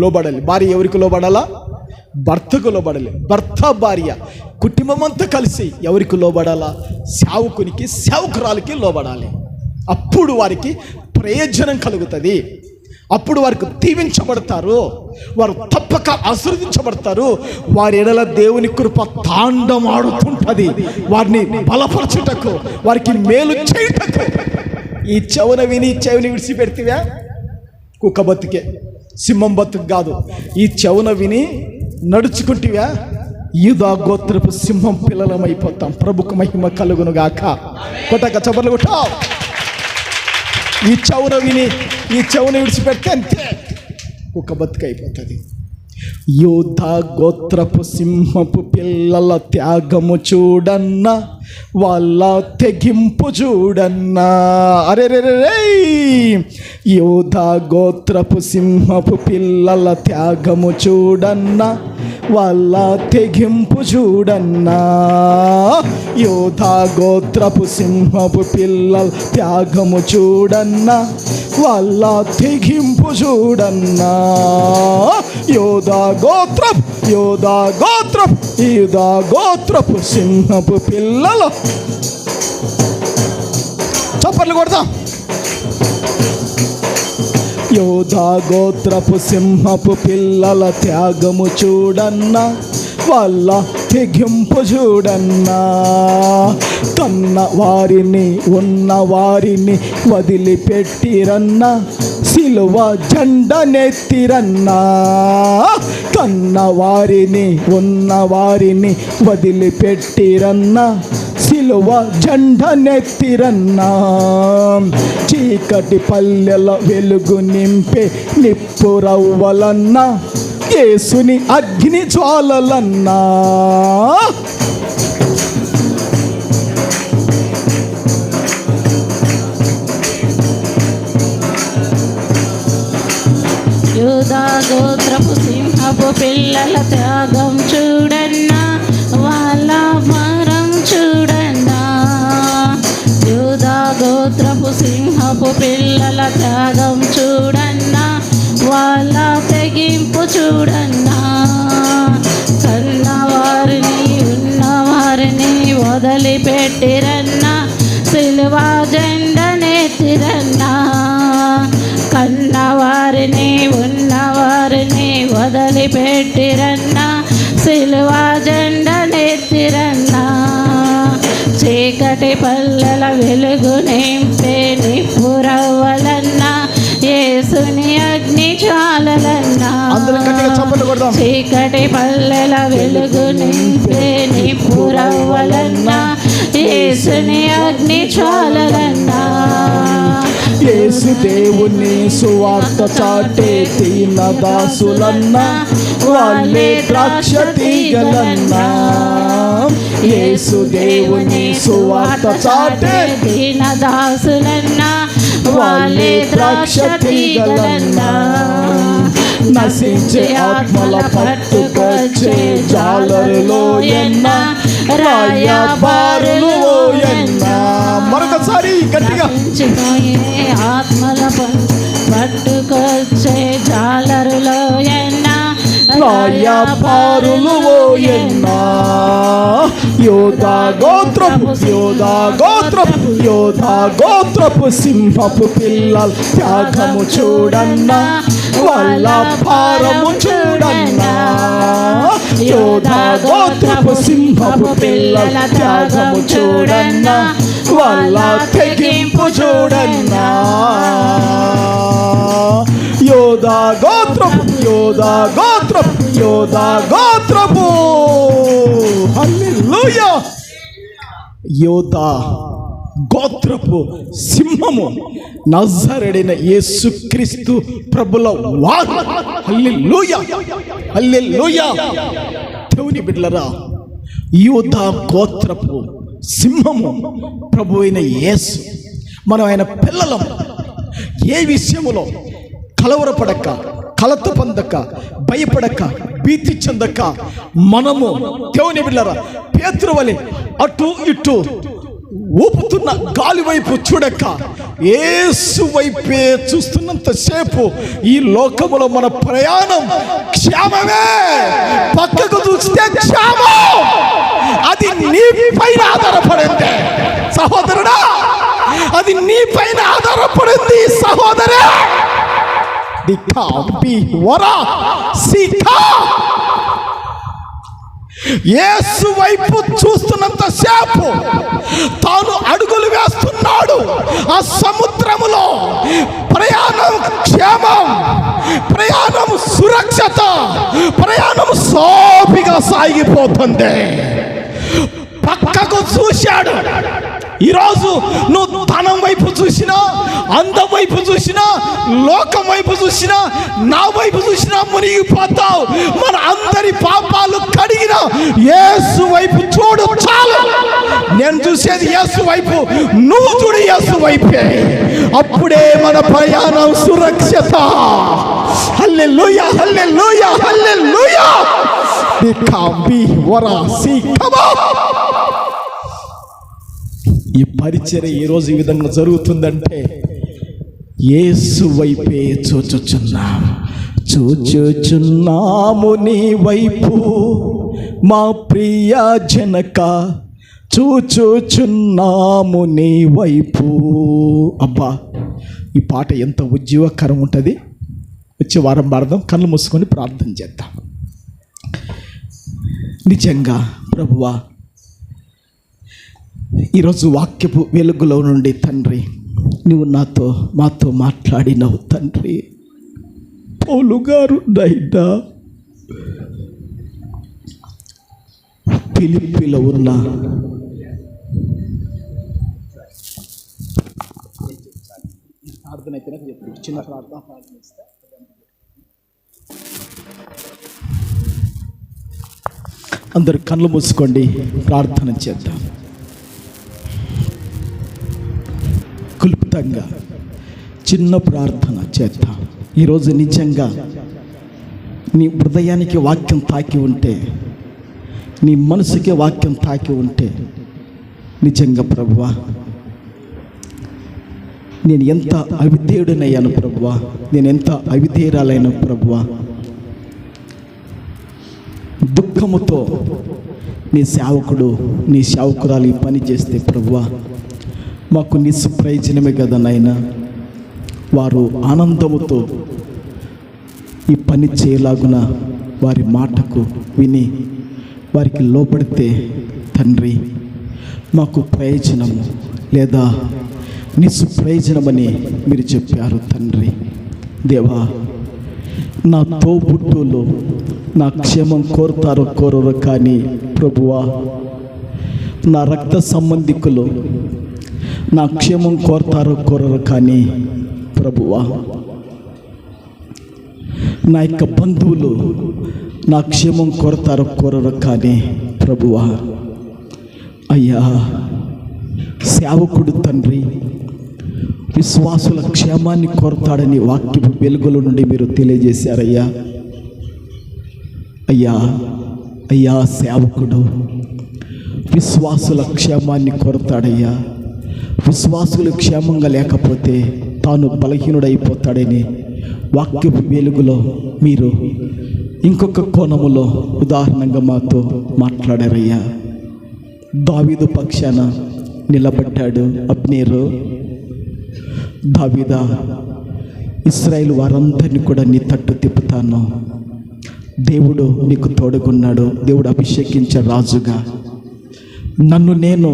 లోబడాలి. భార్య ఎవరికి లోబడాలా? భర్తకు లోబడాలి. భర్త భార్య కుటుంబం అంతా కలిసి ఎవరికి లోబడాలా? సేవకునికి, సేవకురాలికి లోబడాలి. అప్పుడు వారికి ప్రయోజనం కలుగుతుంది. అప్పుడు వారికి దీవించబడతారు, వారు తప్పక ఆశీర్వదించబడతారు. వారి ఎడల దేవుని కృప తాండమాడుతుంటుంది. వారిని బలపరచుటకు, వారికి మేలు చేయుటకు. ఈ చెవున విని చెవిని విడిచిపెడితేవా కుక్క బతుకే, సింహం బతుకు కాదు. ఈ చెవున విని నడుచుకుంటేవా యూదా గోత్రపు సింహం పిల్లలమైపోతాం. ప్రభుకు మహిమ కలుగును గాక. కొట్టక చబర్లు కొట్టావు. ఈ చెవును విడిచిపెడితే అంతే కుక్క బతుకు అయిపోతుంది. యూదా గోత్రపు సింహపు పిల్లల త్యాగము చూడన్నా, వాళ్ళ తెగింపు చూడన్నా. అరే యూదా గోత్రపు సింహపు పిల్లల త్యాగము చూడన్నా, వాళ్ళ తెగింపు చూడన్నా. యూదా గోత్రపు సింహపు పిల్లల త్యాగము చూడన్నా, వాళ్ళ తెగింపు చూడన్నా. యూదా గోత్రపు సింహపు పిల్లలు చప్పట్లు కొడతాం. యూదా గోత్రపు సింహపు పిల్లల త్యాగము చూడన్నా, వాళ్ళ తెగింపు చూడన్నా. కన్న వారిని, ఉన్న వారిని వదిలిపెట్టిరన్నా, సిలువ జెండనెత్తిరన్నా. కన్న వారిని, ఉన్న వారిని వదిలిపెట్టిరన్నా, సిలువ జెండనెత్తిరన్నా. చీకటి పల్లెల వెలుగు నింపే నిప్పు రవ్వలన్నా, యేసుని అగ్ని జ్వాలలన్నా యూదా గోత్రపు సింహపు పిల్లల త్యాగం చూడన్నా, వాళ్ళ భారం చూడన్నా. యూదా గోత్రపు సింహపు పిల్లల త్యాగం చూడన్నా, వాళ్ళ తెగింపు చూడన్నా. కన్నవారిని ఉన్నవారిని వదిలిపెట్టిరన్నా, సిలువ జెండనెత్తిరన్నా. కన్నవారిని ఉన్నవారిని వదిలిపెట్టిరన్నా, సిలువ జెండనెత్తిరన్నా. చీకటి పల్లెల వెలుగు నింపే నిప్పురవ్వలన్నా, యేసుని అగ్ని జ్వాలలన్నా. చీకటి పల్లెల వెలుగు నింపే నిప్పురవ్వలన్నా, యేసుని అగ్ని జ్వాలలన్నా. యేసు దేవుని సువార్త చాటే దీన దాసులన్నా, వాళ్ళే ద్రాక్ష తీగలన్నా. యేసు దేవుని సువార్త చాటే దీన దాసులన్నా, వాళ్ళే ద్రాక్ష తీగలన్నా. నశించే ఆత్మల పట్టుకొచ్చే జాలరులో ఎన్నా, రాయబారులు ఎన్నా. మరొకసారి గట్టిగా, ఆత్మల పట్టుకొచ్చే జాలరులో ఎన్నా, రాయబారులు ఎన్నా. యోధా గోత్రపు సింహపు పిల్లల త్యాగము చూడన్నా, వాళ్ళ భారము చూడన్నా. యోధా గోత్రపు సింహపు పిల్లల త్యాగము చూడన్నా, వాళ్ళ తెగింపు చూడన్నా. యోధా గోత్రపు హల్లెలూయా. యోధా గోత్రపు సింహము నజరేయుడైన యేసుక్రీస్తు ప్రభుల వారు. హల్లెలూయా, హల్లెలూయా. దేవుని బిడ్డలారా, యోధా గోత్రపు సింహము ప్రభు అయిన యేసు. మనం ఆయన పిల్లలం. ఏ విషయములో కలవరపడక, కలత పొందక, భయపడక, భీతి చెందక మనము దేవుని బిడ్డలారా పేతురు వలె అటు ఇటు ఊపుతున్న గాలి వైపు చూడక యేసు వైపే చూస్తున్నంతసేపు ఈ లోకములో మన ప్రయాణం క్షేమమే. పక్కకు చూస్తే క్షేమం. అది నీ పైన ఆధారపడింది సహోదరుడా, అది నీ పైన ఆధారపడింది సహోదరే. యేసు వైపు చూస్తున్నంత సేపు తాను అడుగులు వేస్తున్నాడు. ఆ సముద్రములో ప్రయాణం క్షేమం, ప్రయాణం సురక్షత, ప్రయాణం సాఫీగా సాగిపోతుంది. పక్కకు చూశాడు. ఈరోజు నువ్వు ధనం వైపు చూసినా, అందం వైపు చూసినా, లోకం వైపు చూసినా, నా వైపు చూసినా మునిగిపోతావు. మన అందరి పాపాలు కడిగిన యేసు వైపు చూడు చాలు. నేను చూసేది యేసు వైపు, నువ్వు చూడు యేసు వైపే. అప్పుడే మన ప్రయాణం సురక్షిత. హల్లెలూయా, హల్లెలూయా, హల్లెలూయా. ఈ పరిచర్య ఈరోజు ఈ విధంగా జరుగుతుందంటే యేసు వైపే చూచుచున్నాము నీ వైపు మా ప్రియ జనక, చూచుచున్నాము నీ వైపు. అబ్బా, ఈ పాట ఎంత ఉజ్జీవకరం ఉంటుంది. వచ్చే వారం పాడదాం. కళ్ళు మూసుకొని ప్రార్థన చేద్దాం. నిజంగా ప్రభువా, ఈరోజు వాక్యపు వెలుగులో నుండి తండ్రి నువ్వు మాతో మాట్లాడినవు తండ్రి. పౌలు గారు నైనా ఫిలిప్పీలో ఉన్న ప్రార్థన అయితే చిన్న ప్రార్థన అందరు కళ్ళు మూసుకోండి, ప్రార్థన చేద్దాం. క్లుప్తంగా చిన్న ప్రార్థన చేద్దాం. ఈరోజు నిజంగా నీ హృదయానికి వాక్యం తాకి ఉంటే, నీ మనసుకి వాక్యం తాకి ఉంటే, నిజంగా ప్రభువా నేను ఎంత అవిధేయుడనయ్యాను ప్రభువా, నేను ఎంత అవిధేయురాలైన ప్రభువా, దుఃఖముతో నీ సేవకుడు నీ సేవకురాలు ఈ పని చేస్తే ప్రభువా మాకు నిస్ప్రయోజనమే కదా నాయనా. వారు ఆనందముతో ఈ పని చేయలాగున వారి మాటకు విని వారికి లోపడితే తండ్రి మాకు ప్రయోజనము లేదా నిస్ప్రయోజనమని మీరు చెప్పారు తండ్రి. దేవా, నా తోబుట్టులు నా క్షేమం కోరుతారో కోరరు, కానీ ప్రభువా నా రక్త సంబంధికులు నా క్షేమం కోరుతారో కోరరు, కానీ ప్రభువా నా యొక్క బంధువులు నా క్షేమం కోరుతారో కోరరు, కానీ ప్రభువా అయ్యా సేవకుడు తండ్రి విశ్వాసుల క్షేమాన్ని కోరుతాడని వాక్యపు వెలుగుల నుండి మీరు తెలియజేశారయ్యా. అయ్యా అయ్యా సేవకుడు విశ్వాసుల క్షేమాన్ని కోరుతాడయ్యా. విశ్వాసులు క్షేమంగా లేకపోతే తాను బలహీనుడైపోతాడని వాక్యపు వెలుగులో మీరు ఇంకొక కోణములో ఉదాహరణగా మాతో మాట్లాడారయ్యా. దావీదు పక్షాన నిలబడ్డాడు అబ్నేరు. దావీదా, ఇశ్రాయేలు వారందరినీ కూడా నీ తట్టు తిప్పుతాను, దేవుడు నీకు తోడుగున్నాడు, దేవుడు అభిషేకించే రాజుగా నన్ను నేను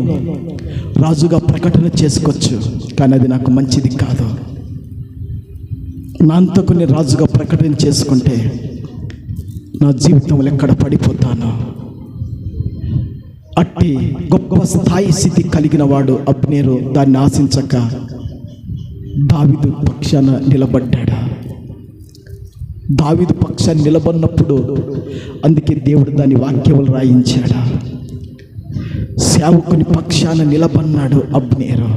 రాజుగా ప్రకటన చేసుకోవచ్చు, కానీ అది నాకు మంచిది కాదు. నా అంతకు నేను రాజుగా ప్రకటన చేసుకుంటే నా జీవితంలో ఎక్కడ పడిపోతాను. అట్టి గొప్ప స్థాయి స్థితి కలిగిన వాడు అబ్నేరు దాన్ని ఆశించక దావీదు పక్షాన నిలబడ్డాడు. దావీదు పక్షాన్ని నిలబడినప్పుడు అందుకే దేవుడు దాని వాక్యములు రాయించాడు. సేవకుని పక్షాన నిలబడినాడు అబ్నేరు.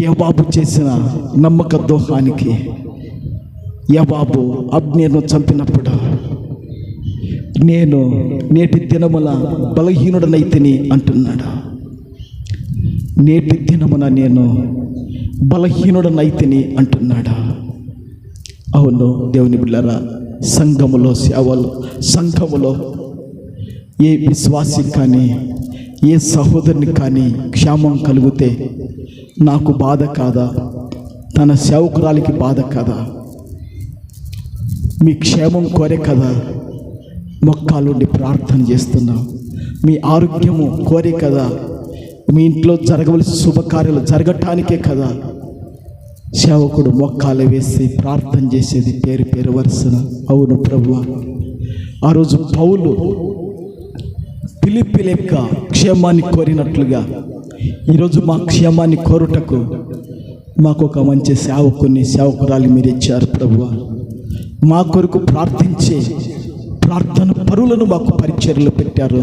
యోవాబు చేసిన నమ్మక ద్రోహానికి యోవాబు అబ్నేరును చంపినప్పుడు నేను నేటి దినమున బలహీనుడనైతిని అంటున్నాడు. నేటి దినమున నేను బలహీనుడనైతిని అంటున్నాడు. అవును దేవుని బిడ్డలారా, సంఘములో ఏ విశ్వాసి కానీ ఏ సహోదరుని కానీ క్షేమం కలిగితే నాకు బాధ కాదా? తన సేవకురాలికి బాధ కదా? మీ క్షేమం కోరే కదా మొక్కాలుండి ప్రార్థన చేస్తున్నాం. మీ ఆరోగ్యము కోరే కదా, మీ ఇంట్లో జరగవలసిన శుభకార్యాలు జరగటానికే కదా సేవకుడు మొక్కాలు వేసి ప్రార్థన చేసేది పేరు వరుసన. అవును ప్రభువా, ఆ రోజు పౌలు ఫిలిప్పీ లెక్క క్షేమాన్ని కోరినట్లుగా ఈరోజు మా క్షేమాన్ని కోరుటకు మాకు ఒక మంచి సేవకురాలు మీరు ఇచ్చారు ప్రభువా. మా కొరకు ప్రార్థించే ప్రార్థన పరులను మాకు పరిచర్యలు పెట్టారు.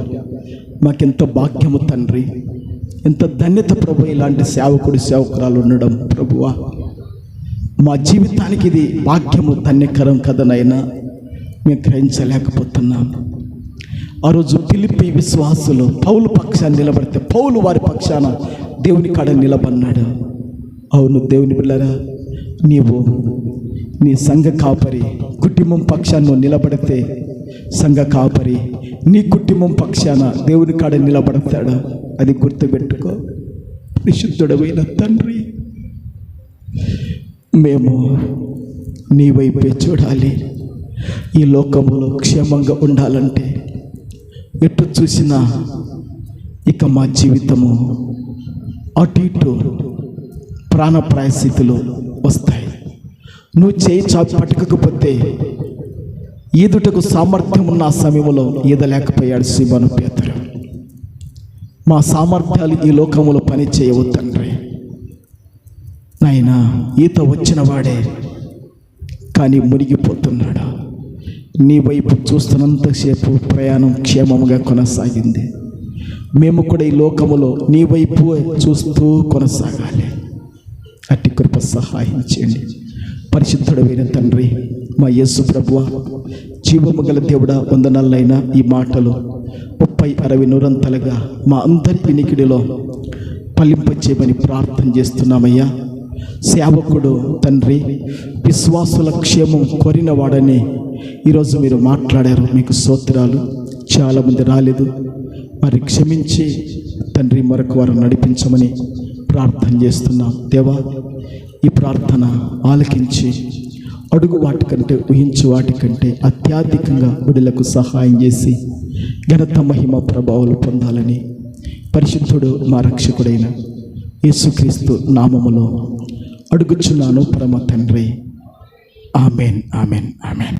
మాకెంత భాగ్యము తండ్రి, ఎంత ధన్యత ప్రభు ఇలాంటి సేవకురాలు ఉండడం ప్రభువా. మా జీవితానికి ఇది భాగ్యము ధన్యకరం కదనైనా మేము గ్రహించలేకపోతున్నాం. ఆ రోజు ఫిలిప్పీ విశ్వాసులు పౌలు పక్షాన్ని నిలబడితే పౌలు వారి పక్షాన దేవుని కాడ నిలబడినాడు. అవును దేవుని బిడ్డలారా, నీవు నీ సంఘ కాపరి కుటుంబం పక్షాన్ని నిలబడితే సంఘ కాపరి నీ కుటుంబం పక్షాన దేవుని కాడ నిలబడతాడు. అది గుర్తుపెట్టుకో. పరిశుద్ధుడమైన తండ్రి, మేము నీ వైపే చూడాలి. ఈ లోకములో క్షేమంగా ఉండాలంటే ఎటు చూసినా ఇక మా జీవితము అటు ఇటు ప్రాణప్రాయ స్థితిలో వస్తాయి. నువ్వు చేయి చాపి పట్టుకోకపోతే ఈదుటకు సామర్థ్యం ఉన్న ఆ సమయంలో ఈదలేకపోయాడు సీమోను పేతురు. మా సామర్థ్యాలు ఈ లోకములో పని చేయవు తండ్రి. నాయనా, ఈత వచ్చిన వాడే కానీ మునిగిపోతున్నాడు. నీ వైపు చూస్తున్నంతసేపు ప్రయాణం క్షేమముగా కొనసాగింది. మేము కూడా ఈ లోకములో నీ వైపు చూస్తూ కొనసాగాలి. అట్టి కృప సహాయం చేయండి. పరిశుద్ధుడైన తండ్రి, మా యేసు ప్రభువా, జీవము గల దేవుడా, వందనాలైనా ఈ మాటలు 30, 60, 100 మా అందరి వినికిడిలో ఫలింపచేయమని ప్రార్థన చేస్తున్నామయ్యా. సేవకుడు తండ్రి విశ్వాసుల క్షేమం కోరినవాడని ఈరోజు మీరు మాట్లాడారు. మీకు స్తోత్రాలు. చాలామంది రాలేదు, మరి క్షమించి తండ్రి మరొక వారు నడిపించమని ప్రార్థన చేస్తున్నాం. దేవా, ఈ ప్రార్థన ఆలకించి అడుగు వాటికంటే ఊహించు వాటికంటే అత్యధికంగా విడుదలకు సహాయం చేసి ఘనత మహిమ ప్రభావాలు పొందాలని పరిశుద్ధుడు మా రక్షకుడైన యేసుక్రీస్తు నామములో అడుగుచున్నాను పరమ తండ్రి. Amen, amen, amen.